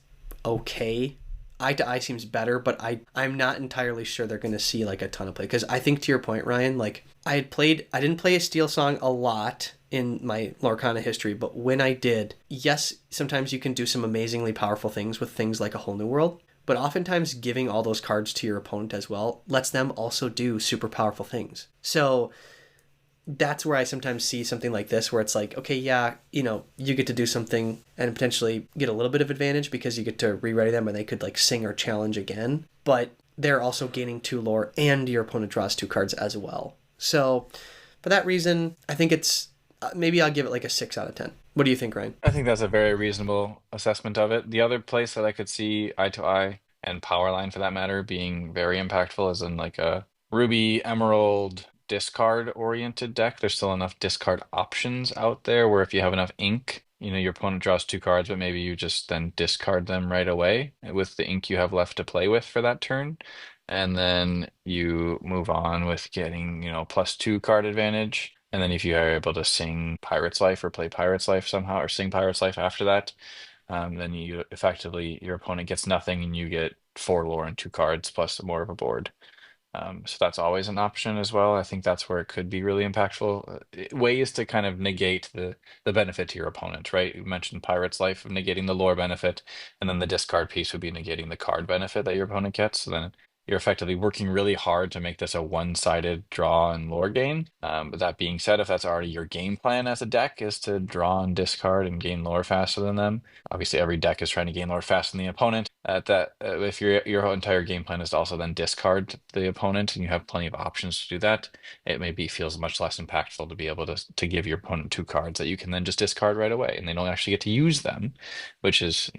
okay. Eye to Eye seems better, but I'm not entirely sure they're going to see like a ton of play. Because I think to your point, Ryan, like I didn't play a Steel song a lot in my Lorcana history, but when I did, yes, sometimes you can do some amazingly powerful things with things like A Whole New World. But oftentimes giving all those cards to your opponent as well lets them also do super powerful things. So that's where I sometimes see something like this where it's like, okay, yeah, you get to do something and potentially get a little bit of advantage because you get to re-ready them and they could like sing or challenge again. But they're also gaining 2 lore and your opponent draws 2 cards as well. So for that reason, I think it's maybe I'll give it like a 6 out of 10. What do you think, Ryan? I think that's a very reasonable assessment of it. The other place that I could see Eye to Eye and Powerline for that matter being very impactful is in like a Ruby Emerald discard oriented deck. There's still enough discard options out there where if you have enough ink, your opponent draws 2 cards, but maybe you just then discard them right away with the ink you have left to play with for that turn. And then you move on with getting, +2 card advantage. And then if you are able to sing Pirate's Life or play Pirate's Life somehow, or sing Pirate's Life after that, then you effectively, your opponent gets nothing and you get 4 lore and 2 cards plus more of a board. So that's always an option as well. I think that's where it could be really impactful. Ways to kind of negate the benefit to your opponent, right? You mentioned Pirate's Life of negating the lore benefit, and then the discard piece would be negating the card benefit that your opponent gets. So then you're effectively working really hard to make this a one-sided draw and lore gain. But that being said, if that's already your game plan as a deck is to draw and discard and gain lore faster than them, obviously every deck is trying to gain lore faster than the opponent. If your entire game plan is to also then discard the opponent and you have plenty of options to do that, it maybe feels much less impactful to be able to give your opponent 2 cards that you can then just discard right away and they don't actually get to use them, which is,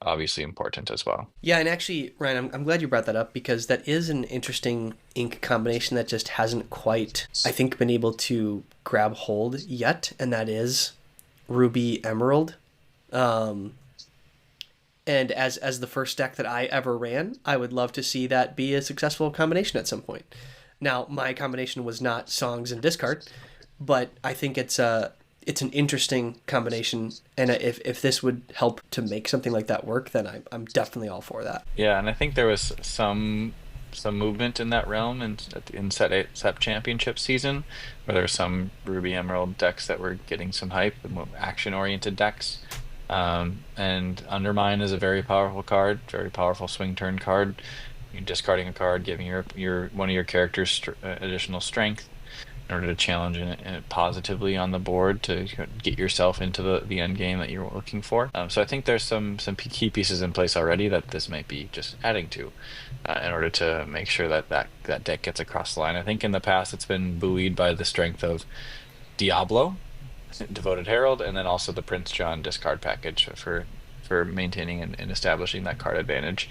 obviously important as well. Yeah, and actually, Ryan, I'm glad you brought that up because that is an interesting ink combination that just hasn't quite, I think, been able to grab hold yet, and that is Ruby Emerald. And as the first deck that I ever ran, I would love to see that be a successful combination at some point. Now, my combination was not songs and discard, but I think it's an interesting combination, and if this would help to make something like that work, then I'm definitely all for that. Yeah, and I think there was some movement in that realm in set championship season, where there were some Ruby Emerald decks that were getting some hype, more action oriented decks. And Undermine is a very powerful card, very powerful swing turn card. You're discarding a card, giving your one of your characters additional strength in order to challenge it positively on the board to get yourself into the end game that you're looking for. So I think there's some key pieces in place already that this might be just adding to in order to make sure that deck gets across the line. I think in the past it's been buoyed by the strength of Diablo, Devoted Herald, and then also the Prince John discard package for maintaining and establishing that card advantage.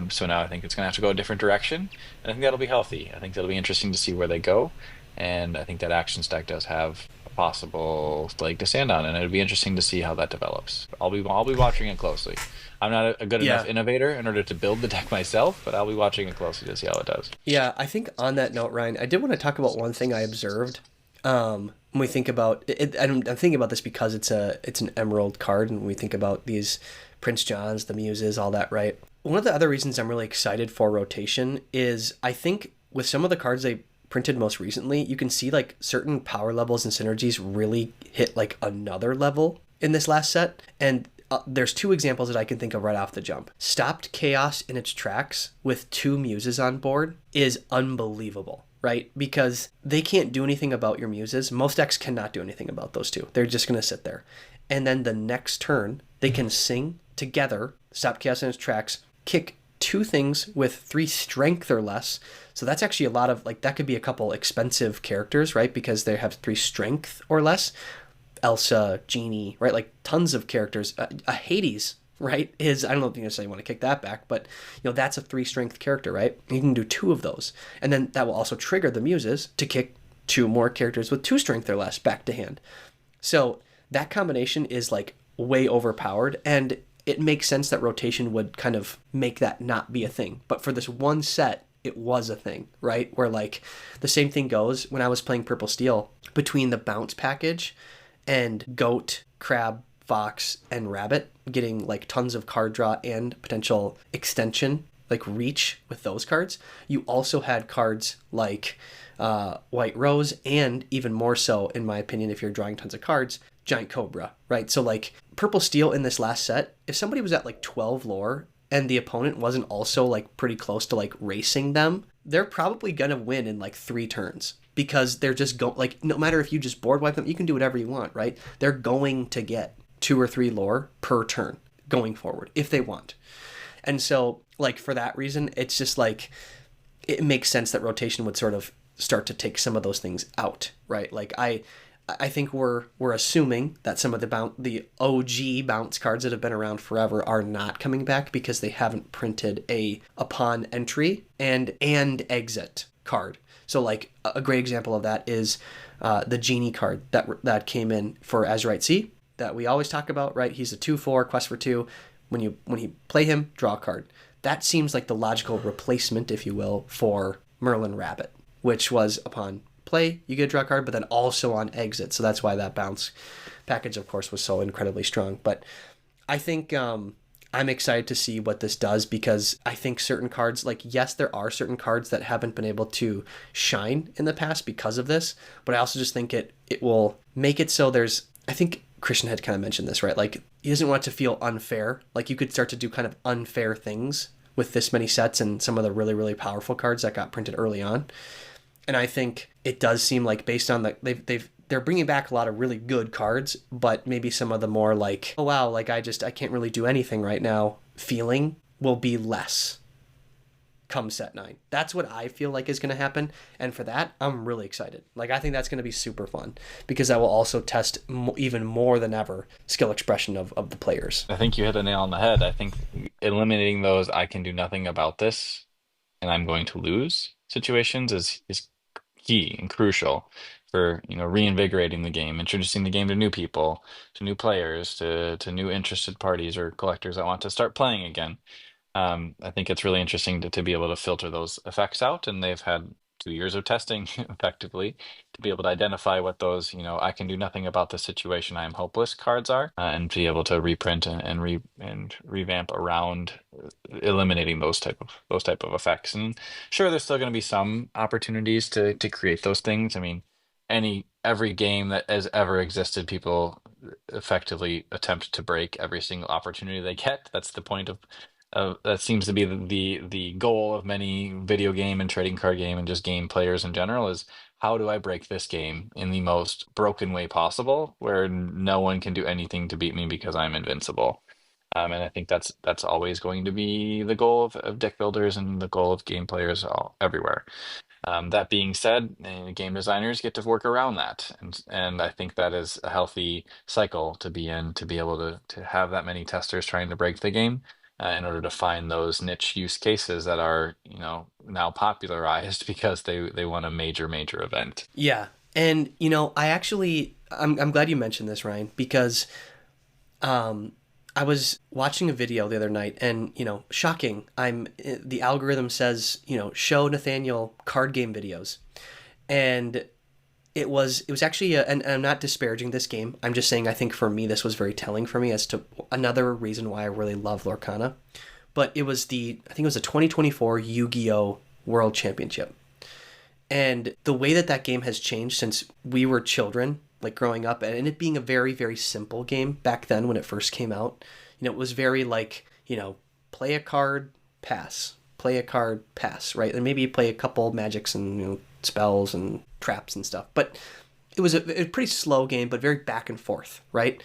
So now I think it's going to have to go a different direction, and I think that'll be healthy. I think that'll be interesting to see where they go, and I think that action stack does have a possible leg to stand on, and it'll be interesting to see how that develops. I'll be watching it closely. I'm not a good enough Yeah, innovator in order to build the deck myself, but I'll be watching it closely to see how it does. yeah. I think on that note, Ryan, I did want to talk about one thing I observed. When we think about it, I'm thinking about this because it's an emerald card, and we think about these Prince Johns, the Muses, all that, right? One of the other reasons I'm really excited for rotation is I think with some of the cards they printed most recently, you can see like certain power levels and synergies really hit like another level in this last set. And there's two examples that I can think of right off the jump. Stopped Chaos in its tracks with two Muses on board is unbelievable, right? Because they can't do anything about your Muses. Most decks cannot do anything about those two. They're just going to sit there. And then the next turn, they can sing together, Stop Chaos in its tracks, kick two things with 3 strength or less. So that's actually a lot of, like, that could be a couple expensive characters, right? Because they have 3 strength or less. Elsa, Genie, right? Like tons of characters. A Hades, right? I don't know if you necessarily want to kick that back, but that's a 3 strength character, right? You can do 2 of those. And then that will also trigger the Muses to kick 2 more characters with 2 strength or less back to hand. So that combination is like way overpowered, and it makes sense that rotation would kind of make that not be a thing. But for this one set, it was a thing, right? Where like the same thing goes when I was playing Purple Steel between the bounce package and Goat, Crab, Fox, and Rabbit, getting like tons of card draw and potential extension, like reach with those cards. You also had cards like White Rose, and even more so, in my opinion, if you're drawing tons of cards, Giant Cobra, right? So like Purple Steel in this last set, if somebody was at like 12 lore and the opponent wasn't also like pretty close to like racing them, they're probably gonna win in like 3 turns, because they're just like, no matter if you just board wipe them, you can do whatever you want, right? They're going to get 2 or 3 lore per turn going forward if they want. And so like for that reason, it's just like it makes sense that rotation would sort of start to take some of those things out, right? Like I think we're assuming that some of the OG bounce cards that have been around forever are not coming back because they haven't printed a upon entry and exit card. So like a great example of that is the Genie card that came in for Azurite Sea that we always talk about, right? He's a 2/4 quest for 2. When you play him, draw a card. That seems like the logical replacement, if you will, for Merlin Rabbit, which was upon play, you get a draw card, but then also on exit. So that's why that bounce package, of course, was so incredibly strong. But I think I'm excited to see what this does, because I think certain cards, like, yes, there are certain cards that haven't been able to shine in the past because of this, but I also just think it will make it so I think Christian had kind of mentioned this, right? Like, he doesn't want it to feel unfair. Like, you could start to do kind of unfair things with this many sets and some of the really, really powerful cards that got printed early on. And I think it does seem like, based on they're bringing back a lot of really good cards, but maybe some of the more like, oh wow, like I can't really do anything right now feeling will be less come set 9. That's what I feel like is going to happen. And for that, I'm really excited. Like, I think that's going to be super fun, because that will also test even more than ever skill expression of the players. I think you hit the nail on the head. I think eliminating those "I can do nothing about this and I'm going to lose" situations is key and crucial for, reinvigorating the game, introducing the game to new people, to new players, to new interested parties or collectors that want to start playing again. I think it's really interesting to be able to filter those effects out, and they've had 2 years of testing effectively to be able to identify what those, I can do nothing about the situation, I am hopeless cards are, and be able to reprint and revamp around eliminating those type of effects. And sure, there's still going to be some opportunities to create those things. I mean, every game that has ever existed, people effectively attempt to break every single opportunity they get. That's the point of that seems to be the goal of many video game and trading card game and just game players in general is how do I break this game in the most broken way possible, where no one can do anything to beat me because I'm invincible. And I think that's always going to be the goal of deck builders and the goal of game players everywhere. That being said, game designers get to work around that, and I think that is a healthy cycle to be in, to be able to have that many testers trying to break the game, in order to find those niche use cases that are, now popularized because they won a major event. Yeah. And, I'm glad you mentioned this, Ryan, because um, I was watching a video the other night and, shocking. The algorithm says, show Nathaniel card game videos. And it was actually and I'm not disparaging this game. I'm just saying I think for me this was very telling for me as to another reason why I really love Lorcana. But I think it was the 2024 Yu-Gi-Oh! World Championship. And the way that game has changed since we were children, like growing up, and it being a very, very simple game back then when it first came out, it was very like, play a card, pass, play a card, pass, right? And maybe you play a couple magics and, spells and traps and stuff. But it was a pretty slow game, but very back and forth, right?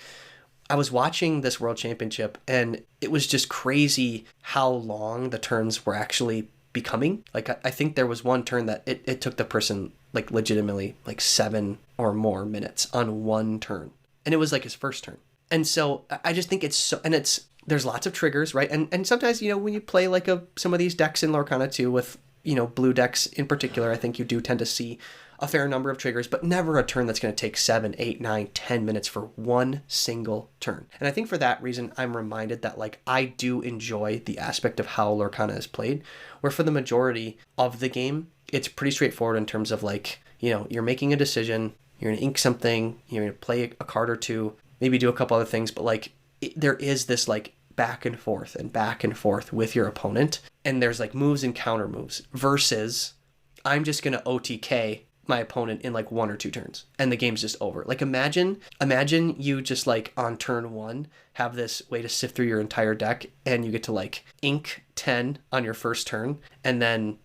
I was watching this World Championship, and it was just crazy how long the turns were actually becoming. Like, I think there was one turn that it took the person, like, legitimately, like, 7 or more minutes on one turn. And it was, like, his first turn. And so I just think there's lots of triggers, right? And sometimes, when you play, like, some of these decks in Lorcana, too, with, blue decks in particular, I think you do tend to see a fair number of triggers, but never a turn that's going to take 7, 8, 9, 10 minutes for one single turn. And I think for that reason, I'm reminded that like I do enjoy the aspect of how Lorcana is played, where for the majority of the game, it's pretty straightforward in terms of like, you're making a decision, you're going to ink something, you're going to play a card or two, maybe do a couple other things, but like there is this like back and forth with your opponent, and there's like moves and counter moves versus I'm just going to OTK my opponent in like 1 or 2 turns and the game's just over. Like imagine you just like on turn 1 have this way to sift through your entire deck and you get to like ink 10 on your first turn and then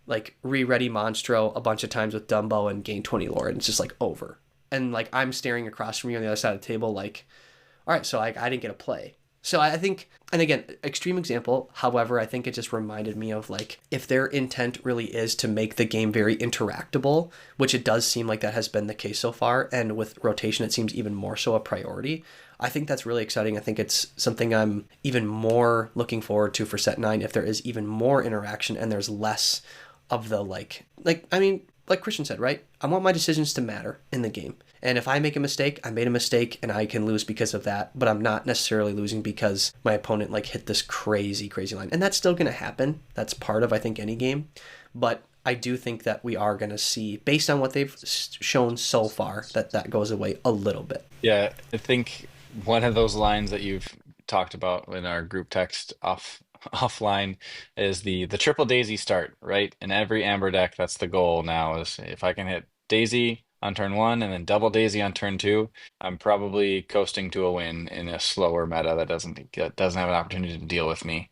like re-ready Monstro a bunch of times with Dumbo and gain 20 lore and it's just like over. And like I'm staring across from you on the other side of the table like, all right, so like I didn't get a play. So I think, and again, extreme example, however, I think it just reminded me of like, if their intent really is to make the game very interactable, which it does seem like that has been the case so far, and with rotation, it seems even more so a priority. I think that's really exciting. I think it's something I'm even more looking forward to for set 9 if there is even more interaction and there's less of the I mean, like Christian said, right? I want my decisions to matter in the game. And if I make a mistake, I made a mistake and I can lose because of that, but I'm not necessarily losing because my opponent like hit this crazy line. And that's still going to happen. That's part of I think any game, but I do think that we are going to see based on what they've shown so far that goes away a little bit. Yeah, I think one of those lines that you've talked about in our group text offline is the triple daisy start, right? In every amber deck, that's the goal now is if I can hit daisy on turn 1 and then double daisy on turn 2, I'm probably coasting to a win in a slower meta that doesn't have an opportunity to deal with me.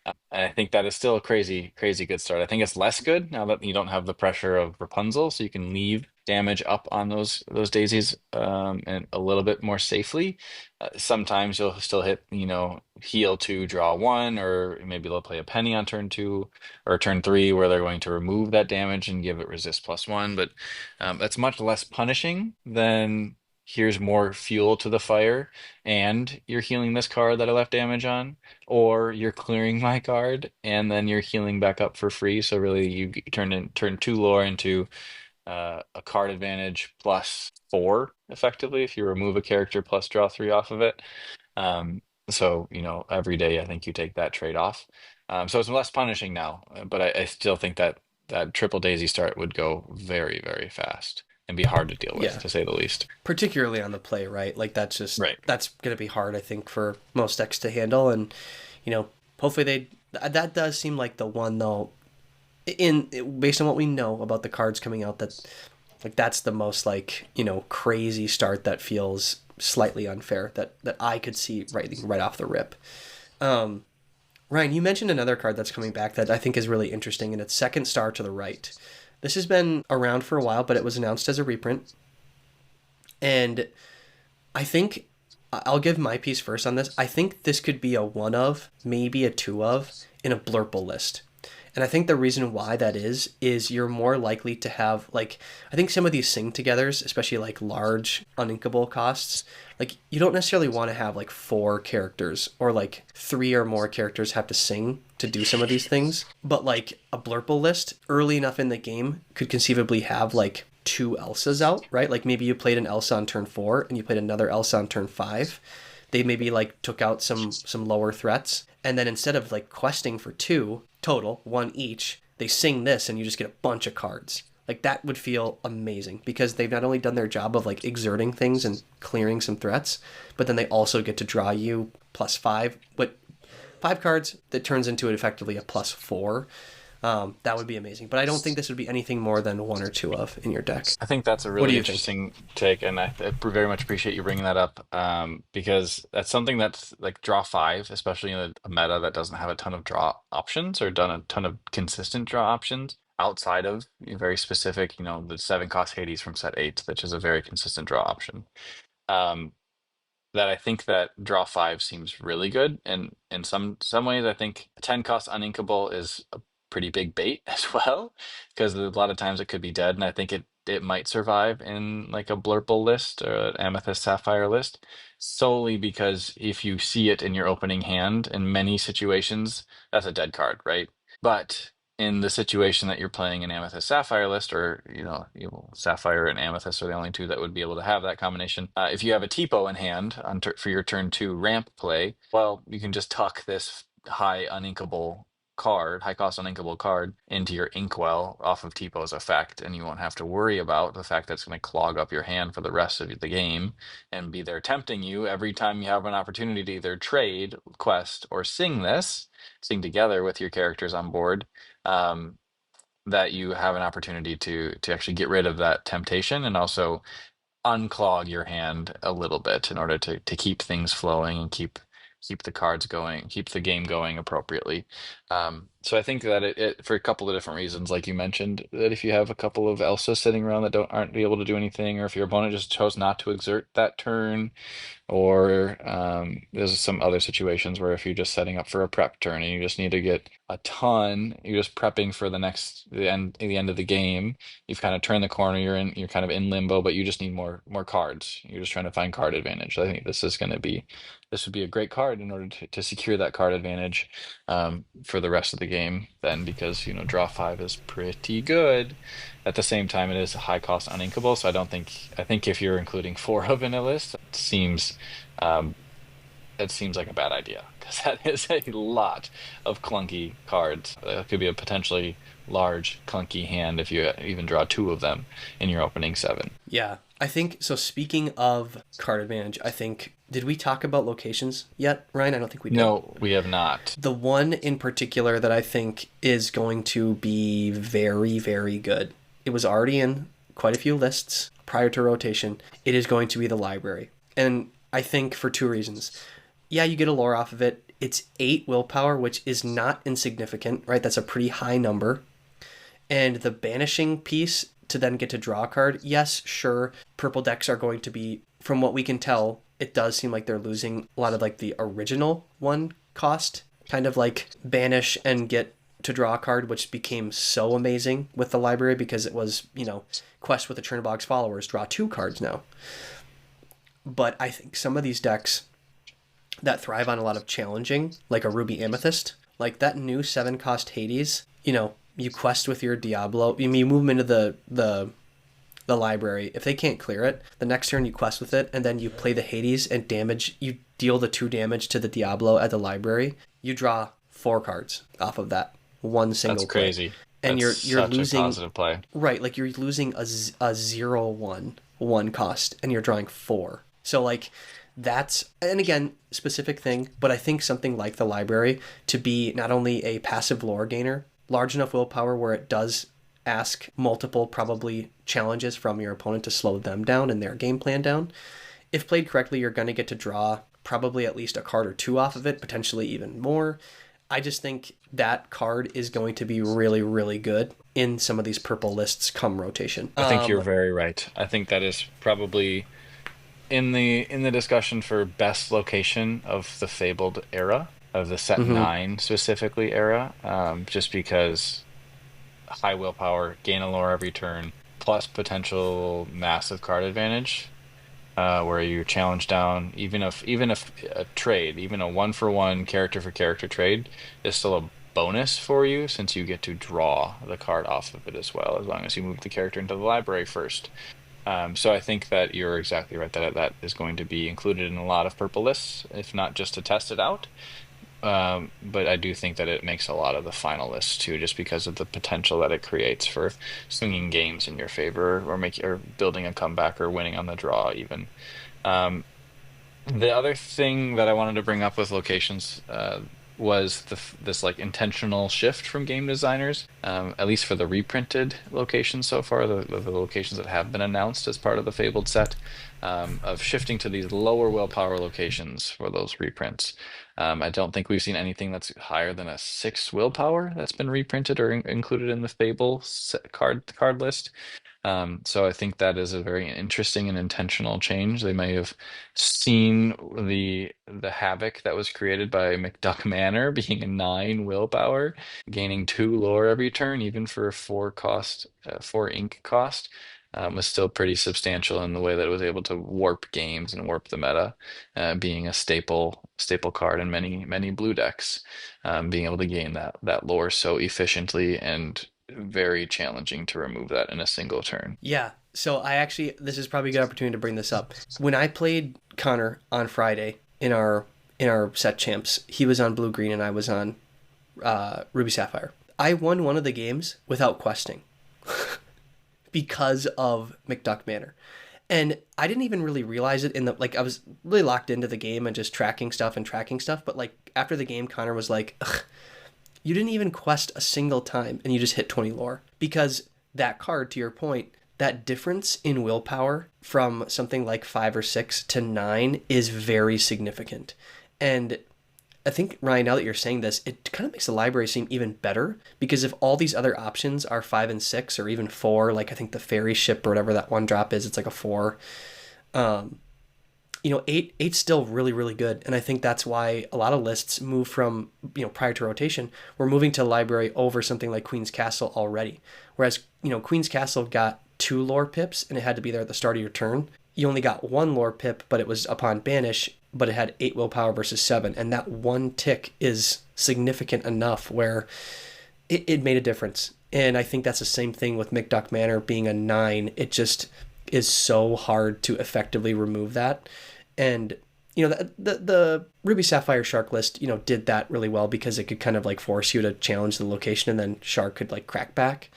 And I think that is still a crazy good start. I think it's less good now that you don't have the pressure of Rapunzel, so you can leave damage up on those daisies, and a little bit more safely. Sometimes you'll still hit, heal 2, draw 1, or maybe they'll play a penny on turn 2 or turn 3 where they're going to remove that damage and give it resist +1. But that's much less punishing than here's more fuel to the fire, and you're healing this card that I left damage on, or you're clearing my card and then you're healing back up for free. So really, you turn 2 lore into a card advantage +4 effectively if you remove a character plus draw 3 off of it. Um, so, every day I think you take that trade off. So it's less punishing now, but I still think that that triple daisy start would go very, very fast and be hard to deal with, Yeah, to say the least. particularly on the play, right? Like Right. that's gonna be hard, I think, for most decks to handle, and hopefully that does seem like the one though. In based on what we know about the cards coming out, that like that's the most like crazy start that feels slightly unfair that I could see right off the rip. Ryan, you mentioned another card that's coming back that I think is really interesting, and it's Second Star to the Right. This has been around for a while, but it was announced as a reprint, and I think I'll give my piece first on this. I think this could be a one of, maybe a two of, in a blurple list. And I think the reason why that is you're more likely to have, like, I think some of these sing togethers, especially like large uninkable costs, like you don't necessarily want to have like four characters or like three or more characters have to sing to do some of these things. But like a blurple list early enough in the game could conceivably have like two Elsas out, right? Like maybe you played an Elsa on turn 4 and you played another Elsa on turn 5. They maybe like took out some lower threats, and then instead of like questing for two total, one each, they sing this and you just get a bunch of cards. Like that would feel amazing because they've not only done their job of like exerting things and clearing some threats, but then they also get to draw you +5, but 5 cards that turns into it effectively a +4. That would be amazing. But I don't think this would be anything more than one or two of in your deck. I think that's a What do really you think? interesting take, and I very much appreciate you bringing that up, because that's something that's like draw 5, especially in a meta that doesn't have a ton of draw options or done a ton of consistent draw options outside of very specific, the 7 cost Hades from set 8, which is a very consistent draw option. Um, that I think that draw 5 seems really good, and in some ways I think 10 cost uninkable is a pretty big bait as well, because a lot of times it could be dead, and I think it might survive in like a blurple list or an amethyst sapphire list, solely because if you see it in your opening hand in many situations, that's a dead card, right? But in the situation that you're playing an amethyst sapphire list, or sapphire and amethyst are the only two that would be able to have that combination. If you have a Tipo in hand for your turn 2 ramp play, well, you can just tuck this high cost uninkable card into your inkwell off of Tipo's effect, and you won't have to worry about the fact that it's going to clog up your hand for the rest of the game and be there tempting you every time you have an opportunity to either trade, quest, or sing together with your characters on board. um, that you have an opportunity to actually get rid of that temptation and also unclog your hand a little bit in order to keep things flowing and keep the cards going, keep the game going appropriately. So I think that it for a couple of different reasons, like you mentioned, that if you have a couple of Elsa sitting around that aren't able to do anything, or if your opponent just chose not to exert that turn, or there's some other situations where if you're just setting up for a prep turn and you just need to get a ton, you're just prepping for the end of the game. You've kind of turned the corner. You're kind of in limbo, but you just need more cards. You're just trying to find card advantage. I think this would be a great card in order to secure that card advantage for the rest of the game. Then because draw 5 is pretty good. At the same time, it is a high cost uninkable, so I think if you're including 4 of in a list, um, it seems like a bad idea because that is a lot of clunky cards. It could be a potentially large clunky hand if you even draw 2 of them in your opening 7. Yeah, I think so. Speaking of card advantage, I think did we talk about locations yet, Ryan? I don't think we did. No, we have not. The one in particular that I think is going to be very, very good. It was already in quite a few lists prior to rotation. It is going to be the library. And I think for two reasons. Yeah, you get a lore off of it. It's 8 willpower, which is not insignificant, right? That's a pretty high number. And the banishing piece to then get to draw a card, yes, sure, purple decks are going to be, from what we can tell, it does seem like they're losing a lot of like the original one cost, kind of like banish and get to draw a card, which became so amazing with the library because it was, quest with the Chernobog's followers, draw 2 cards now. But I think some of these decks that thrive on a lot of challenging, like a Ruby Amethyst, like that new 7 cost Hades, you quest with your Diablo. You move them into the the library, if they can't clear it, the next turn you quest with it, and then you play the Hades and damage. You deal the 2 damage to the Diablo at the library. You draw 4 cards off of that one That's single play, crazy. and That's you're such a losing. positive play. Right, like you're losing a 0/1 cost, and you're drawing 4. So like that's, and again, specific thing, but I think something like the library to be not only a passive lore gainer, large enough willpower where it does ask multiple probably challenges from your opponent to slow them down and their game plan down. If played correctly, you're going to get to draw probably at least a card or two off of it, potentially even more. I just think that card is going to be really, really good in some of these purple lists come rotation. I think you're very right. I think that is probably in the discussion for best location of the Fabled era, of the set Mm-hmm. 9 specifically era, just because high willpower, gain a lore every turn, plus potential massive card advantage, where you challenge down even if a trade, even a one for one character for character trade is still a bonus for you since you get to draw the card off of it as well, as long as you move the character into the library first. So I think that you're exactly right that that is going to be included in a lot of purple lists, if not just to test it out. But I do think that it makes a lot of the finalists too, just because of the potential that it creates for swinging games in your favor, or making or building a comeback or winning on the draw even. Um, the other thing that I wanted to bring up with locations was this like intentional shift from game designers, at least for the reprinted locations so far, the locations that have been announced as part of the Fabled set, of shifting to these lower willpower locations for those reprints. I don't think we've seen anything that's higher than a 6 willpower that's been reprinted or included in the card list. So I think that is a very interesting and intentional change. They may have seen the havoc that was created by McDuck Manor being a 9 willpower, gaining 2 lore every turn, even for a 4 ink cost, was still pretty substantial in the way that it was able to warp games and warp the meta, being a staple card in many blue decks, being able to gain that lore so efficiently and very challenging to remove that in a single turn. Yeah. So I actually, this is probably a good opportunity to bring this up. When I played Connor on Friday in our set champs, he was on blue green and I was on Ruby Sapphire. I won one of the games without questing because of McDuck Manor. And I didn't even really realize it in the, like, I was really locked into the game and just tracking stuff. But like after the game, Connor was like, ugh, you didn't even quest a single time and you just hit 20 lore. Because that card, to your point, that difference in willpower from something like 5 or 6 to 9 is very significant. And I think, Ryan, now that you're saying this, it kind of makes the library seem even better because if all these other options are 5 and 6 or even 4, like I think the ferry ship or whatever that one drop is, it's like a 4. Um, eight's still really, really good. And I think that's why a lot of lists move from, prior to rotation, we're moving to library over something like Queen's Castle already. Whereas, Queen's Castle got 2 lore pips and it had to be there at the start of your turn. You only got 1 lore pip, but it was upon banish, but it had 8 willpower versus 7. And that one tick is significant enough where it made a difference. And I think that's the same thing with McDuck Manor being a 9. It just is so hard to effectively remove that. And the Ruby Sapphire Shark list, did that really well because it could kind of like force you to challenge the location and then Shark could like crack back.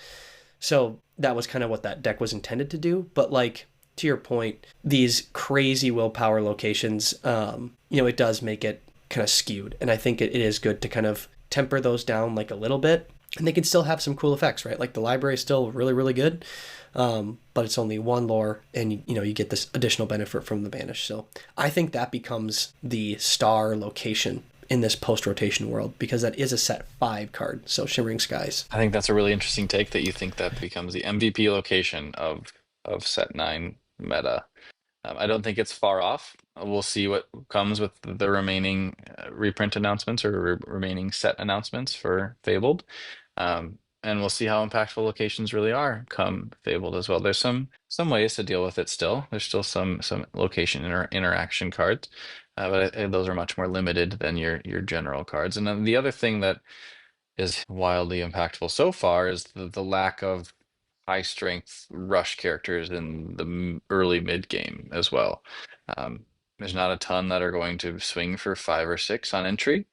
So that was kind of what that deck was intended to do. But like to your point, these crazy willpower locations, it does make it kind of skewed. And I think it is good to kind of temper those down like a little bit. And they can still have some cool effects, right? Like the library is still really, really good. But it's only 1 lore, and you get this additional benefit from the banish. So I think that becomes the star location in this post-rotation world because that is a set 5 card. So Shimmering Skies. I think that's a really interesting take that you think that becomes the MVP location of set 9 meta. I don't think it's far off. We'll see what comes with the remaining reprint announcements or remaining set announcements for Fabled. And we'll see how impactful locations really are come Fabled as well. There's some ways to deal with it still. There's still some location interaction cards, but those are much more limited than your general cards. And then the other thing that is wildly impactful so far is the lack of high strength rush characters in the early mid game as well. Um, there's not a ton that are going to swing for 5 or 6 on entry,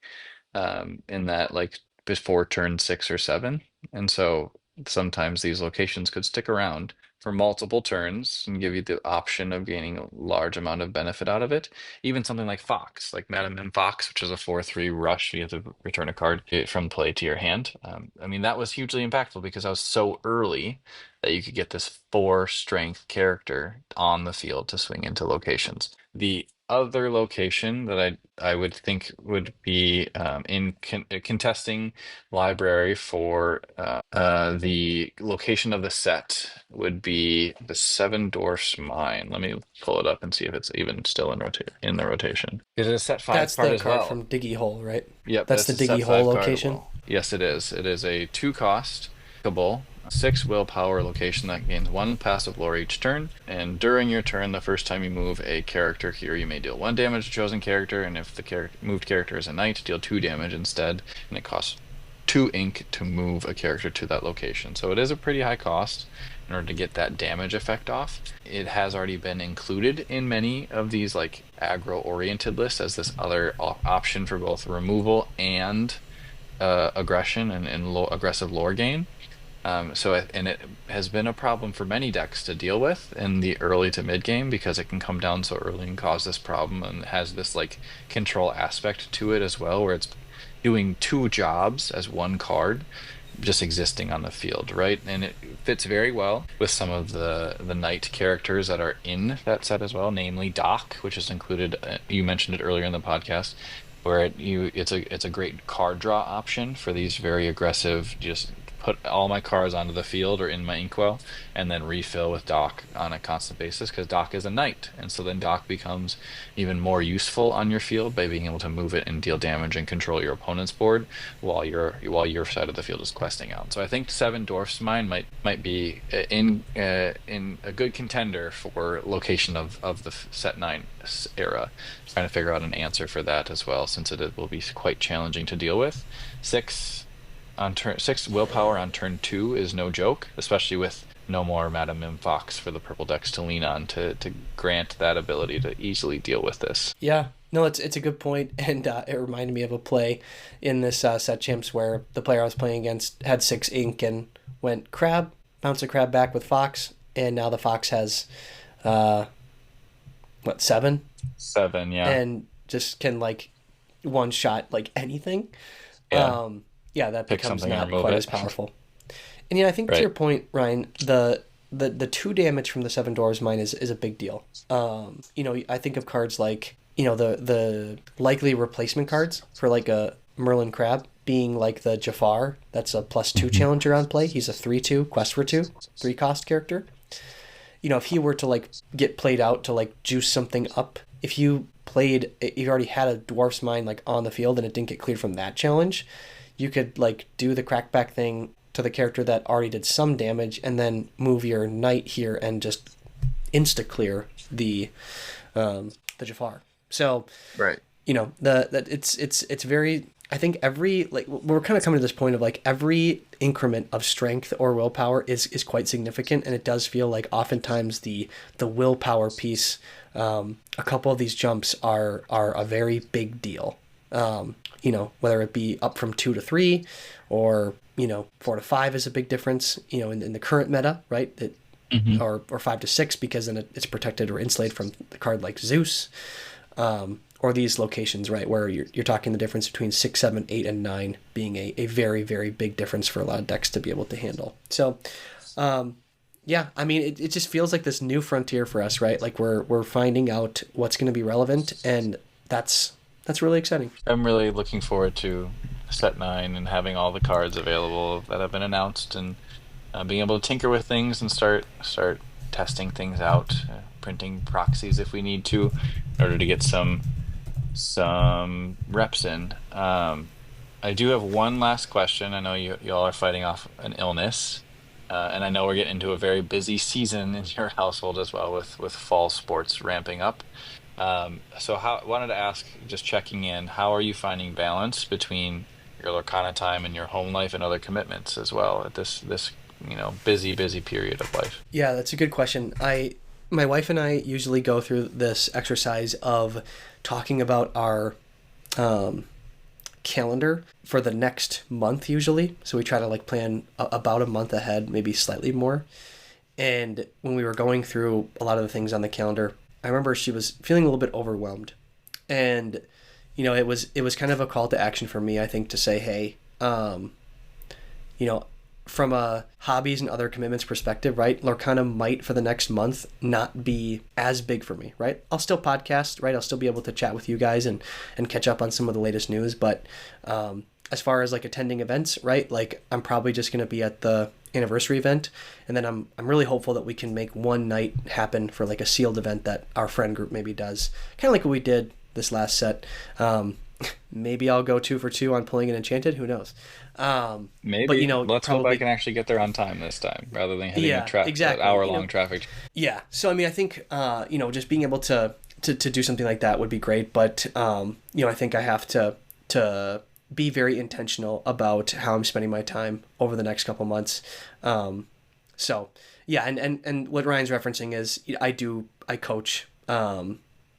in that like before turn 6 or 7. And so sometimes these locations could stick around for multiple turns and give you the option of gaining a large amount of benefit out of it. Even something like Fox, like Madam M Fox, which is a 4/3 rush. You have to return a card from play to your hand. I mean, that was hugely impactful because I was so early that you could get this 4 strength character on the field to swing into locations. The other location that I would think would be in contesting library for the location of the set would be the Seven Dwarfs Mine. Let me pull it up and see if it's even still in the rotation. It is a set 5 That's card the as card well. from Diggy Hole, right? Yep, That's that's the a set Diggy Hole 5 card as location. well. Yes, it is. It is a 2 cost, 6 willpower location that gains 1 passive lore each turn. And during your turn, the first time you move a character here, you may deal 1 damage to chosen character. And if the moved character is a knight, deal 2 damage instead. And it costs 2 ink to move a character to that location. So it is a pretty high cost in order to get that damage effect off. It has already been included in many of these like aggro-oriented lists as this other option for both removal and aggression and aggressive lore gain. And it has been a problem for many decks to deal with in the early to mid game because it can come down so early and cause this problem, and it has this like control aspect to it as well, where it's doing 2 jobs as 1 card just existing on the field, right? And it fits very well with some of the knight characters that are in that set as well, namely Doc, which is included. You mentioned it earlier in the podcast, where it's a great card draw option for these very aggressive, just put all my cards onto the field or in my inkwell and then refill with Doc on a constant basis, because Doc is a knight, and so then Doc becomes even more useful on your field by being able to move it and deal damage and control your opponent's board while your side of the field is questing out. So I think Seven Dwarfs Mine might be in a good contender for location of the set 9 era. Trying to figure out an answer for that as well, since it will be quite challenging to deal with. 6 willpower on turn 2 is no joke, especially with no more Madam Mim Fox for the purple decks to lean on to grant that ability to easily deal with this. Yeah, no, it's a good point, and it reminded me of a play in this set champs where the player I was playing against had 6 ink and went crab, bounce a crab back with Fox, and now the Fox has what, 7, 7, yeah. and just can like one shot like anything. Yeah. Yeah, that Pick becomes something and not remove quite it. as powerful. And yeah, I think to Right. your point, Ryan, the 2 damage from the Seven Doors Mine is a big deal. I think of cards like the likely replacement cards for like a Merlin Crab being like the Jafar. That's a +2 Mhm. challenger on play. He's a 3/2 quest for 2, 3 cost character. If he were to like get played out to like juice something up, if you already had a Dwarf's Mine like on the field and it didn't get cleared from that challenge, you could like do the crackback thing to the character that already did some damage and then move your knight here and just insta clear the Jafar. So Right. it's very, I think every, like, we're kind of coming to this point of like every increment of strength or willpower is quite significant, and it does feel like oftentimes the willpower piece, a couple of these jumps are a very big deal. Whether it be up from 2 to 3 or 4 to 5 is a big difference, in the current meta, right? Hmm. Or 5 to 6, because then it's protected or insulated from the card like Zeus, or these locations, right, where you're talking the difference between 6, 7, 8, and 9 being a very, very big difference for a lot of decks to be able to handle. So, yeah, I mean, it just feels like this new frontier for us, right? Like we're finding out what's going to be relevant, and that's really exciting. I'm really looking forward to set 9 and having all the cards available that have been announced, and being able to tinker with things and start testing things out, printing proxies if we need to, in order to get some reps in. I do have one last question. I know you all are fighting off an illness, and I know we're getting into a very busy season in your household as well, with fall sports ramping up. So wanted to ask, just checking in, how are you finding balance between your Lorcana time and your home life and other commitments as well at this busy period of life? Yeah, that's a good question. My wife and I usually go through this exercise of talking about our um, calendar for the next month usually. So we try to like plan about a month ahead, maybe slightly more. And when we were going through a lot of the things on the calendar, I remember she was feeling a little bit overwhelmed. And it was kind of a call to action for me, I think, to say, hey, you know, from a hobbies and other commitments perspective, right? Lorcana might for the next month not be as big for me, right? I'll still podcast, right? I'll still be able to chat with you guys and catch up on some of the latest news. But as far as like attending events, right? Like I'm probably just going to be at the anniversary event, and then I'm really hopeful that we can make one night happen for like a sealed event that our friend group maybe does, kind of like what we did this last set. Maybe I'll go 2 for 2 on pulling an enchanted. Who knows? But Maybe let's hope I probably can actually get there on time this time, rather than hitting yeah, an exactly. hour-long traffic. Yeah. So I mean, I think just being able to do something like that would be great. But I think I have to be very intentional about how I'm spending my time over the next couple months. So yeah, and what Ryan's referencing is I coach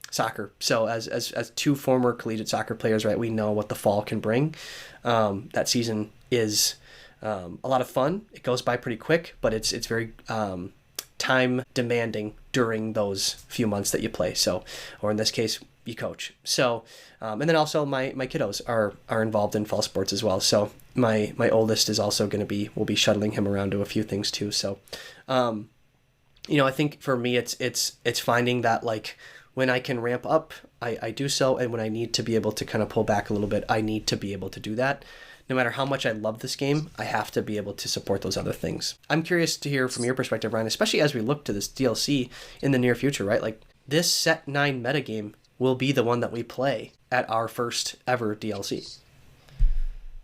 soccer. So as two former collegiate soccer players, right, we know what the fall can bring. That season is a lot of fun. It goes by pretty quick, but it's very time demanding during those few months that you play. So, or in this case, you coach. So, and then also my kiddos are involved in fall sports as well. So my oldest is also we'll be shuttling him around to a few things too. So, I think for me it's finding that like when I can ramp up, I do so, and when I need to be able to kind of pull back a little bit, I need to be able to do that. No matter how much I love this game, I have to be able to support those other things. I'm curious to hear from your perspective, Ryan, especially as we look to this DLC in the near future, right? Like this set 9 metagame will be the one that we play at our first ever DLC.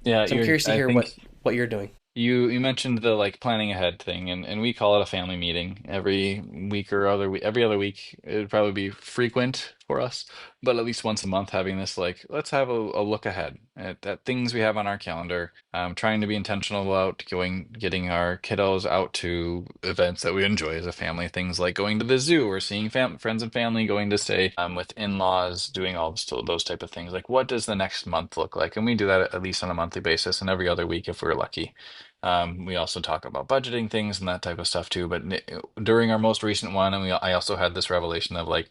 Yeah, So I'm curious to I hear think what you're doing. you mentioned the like planning ahead thing, and we call it a family meeting every week or every other week. It would probably be frequent for us, but at least once a month having this like let's have a look ahead at things we have on our calendar. Trying to be intentional about getting our kiddos out to events that we enjoy as a family. Things like going to the zoo or seeing friends and family, going to stay with in-laws, doing all those type of things. Like what does the next month look like? And we do that at least on a monthly basis, and every other week if we're lucky. We also talk about budgeting things and that type of stuff too. But during our most recent one, I also had this revelation of like,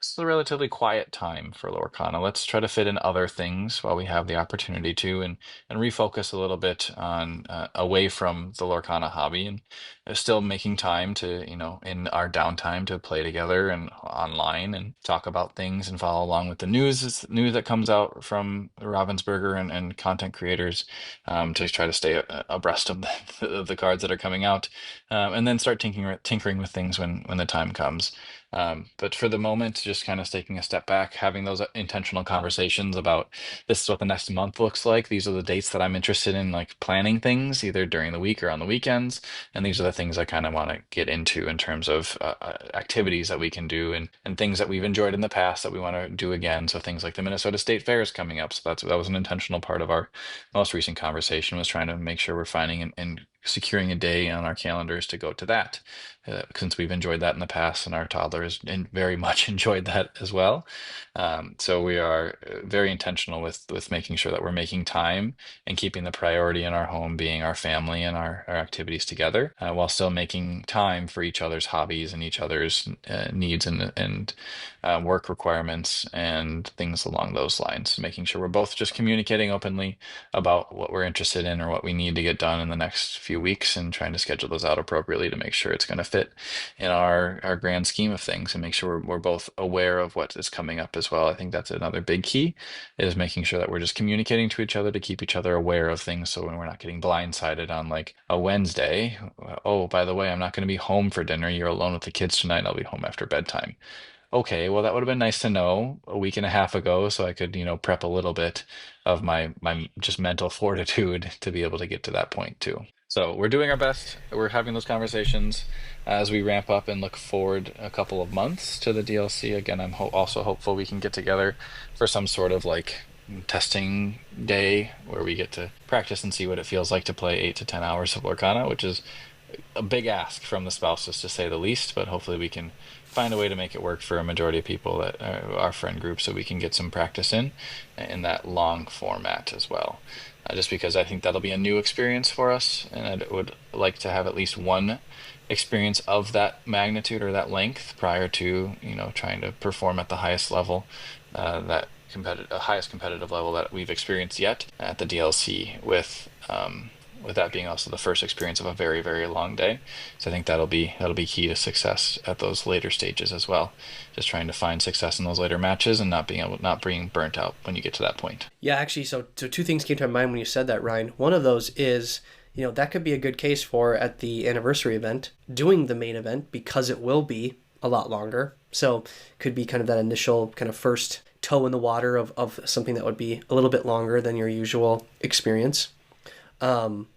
this is a relatively quiet time for Lorcana. Let's try to fit in other things while we have the opportunity to, and refocus a little bit on away from the Lorcana hobby, and still making time to, in our downtime to play together and online and talk about things and follow along with the news that comes out from Ravensburger and content creators, to try to stay abreast of the cards that are coming out, and then start tinkering with things when the time comes. But for the moment, just kind of taking a step back, having those intentional conversations about this is what the next month looks like. These are the dates that I'm interested in, like planning things either during the week or on the weekends. And these are the things I kind of want to get into in terms of activities that we can do, and things that we've enjoyed in the past that we want to do again. So things like the Minnesota State Fair is coming up. So that was an intentional part of our most recent conversation, was trying to make sure we're finding and securing a day on our calendars to go to that, since we've enjoyed that in the past and our toddler has very much enjoyed that as well. So we are very intentional with making sure that we're making time and keeping the priority in our home being our family and our activities together, while still making time for each other's hobbies and each other's needs and work requirements and things along those lines. Making sure we're both just communicating openly about what we're interested in or what we need to get done in the next few weeks, and trying to schedule those out appropriately to make sure it's going to fit in our grand scheme of things, and make sure we're both aware of what is coming up as well. I think that's another big key, is making sure that we're just communicating to each other to keep each other aware of things, so when we're not getting blindsided on like a Wednesday, oh, by the way, I'm not going to be home for dinner. You're alone with the kids tonight. I'll be home after bedtime. Okay, well, that would have been nice to know a week and a half ago, so I could, prep a little bit of my just mental fortitude to be able to get to that point too. So we're doing our best. We're having those conversations as we ramp up and look forward a couple of months to the DLC. Again, I'm also hopeful we can get together for some sort of like testing day where we get to practice and see what it feels like to play 8 to 10 hours of Lorcana, which is a big ask from the spouses to say the least, but hopefully we can find a way to make it work for a majority of people that are our friend group so we can get some practice in that long format as well. Just because I think that'll be a new experience for us, and I would like to have at least one experience of that magnitude or that length prior to, trying to perform at the highest level, that highest competitive level that we've experienced yet at the DLC with that being also the first experience of a very, very long day. So I think that'll be key to success at those later stages as well. Just trying to find success in those later matches and not being burnt out when you get to that point. Yeah, actually, so two things came to my mind when you said that, Ryan. One of those is, that could be a good case for at the anniversary event, doing the main event because it will be a lot longer. So could be kind of that initial kind of first toe in the water of something that would be a little bit longer than your usual experience. Um,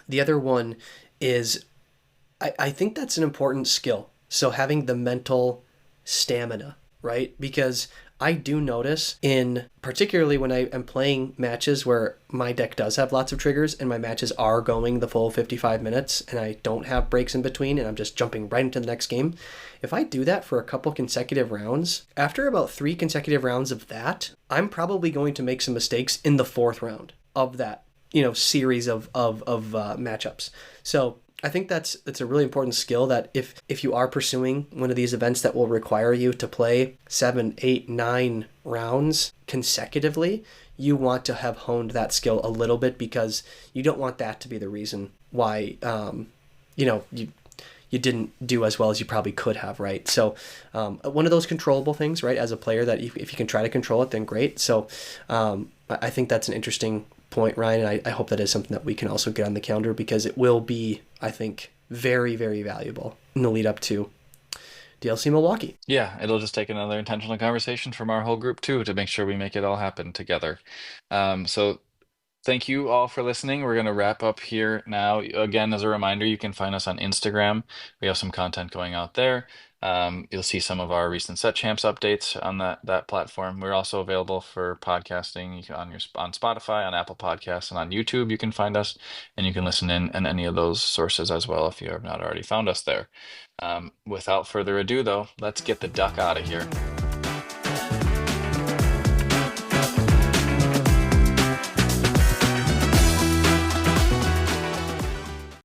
the other one is I think that's an important skill. So having the mental stamina, right? Because I do notice in particularly when I am playing matches where my deck does have lots of triggers and my matches are going the full 55 minutes and I don't have breaks in between and I'm just jumping right into the next game. If I do that for a couple consecutive rounds, after about 3 consecutive rounds of that, I'm probably going to make some mistakes in the 4th round of that, series of matchups. So I think that's a really important skill that if you are pursuing one of these events that will require you to play 7, 8, 9 rounds consecutively, you want to have honed that skill a little bit because you don't want that to be the reason why you didn't do as well as you probably could have, right? So one of those controllable things, right, as a player that if you can try to control it, then great. So I think that's an interesting point, Ryan, and I hope that is something that we can also get on the calendar because it will be, I think, very, very valuable in the lead up to DLC Milwaukee. Yeah, it'll just take another intentional conversation from our whole group too to make sure we make it all happen together. So thank you all for listening. We're going to wrap up here now. Again, as a reminder, you can find us on Instagram. We have some content going out there. You'll see some of our recent set champs updates on that platform. We're also available for podcasting on Spotify, on Apple Podcasts, and on YouTube. You can find us, and you can listen in any of those sources as well if you have not already found us there. Without further ado, though, let's get the duck out of here.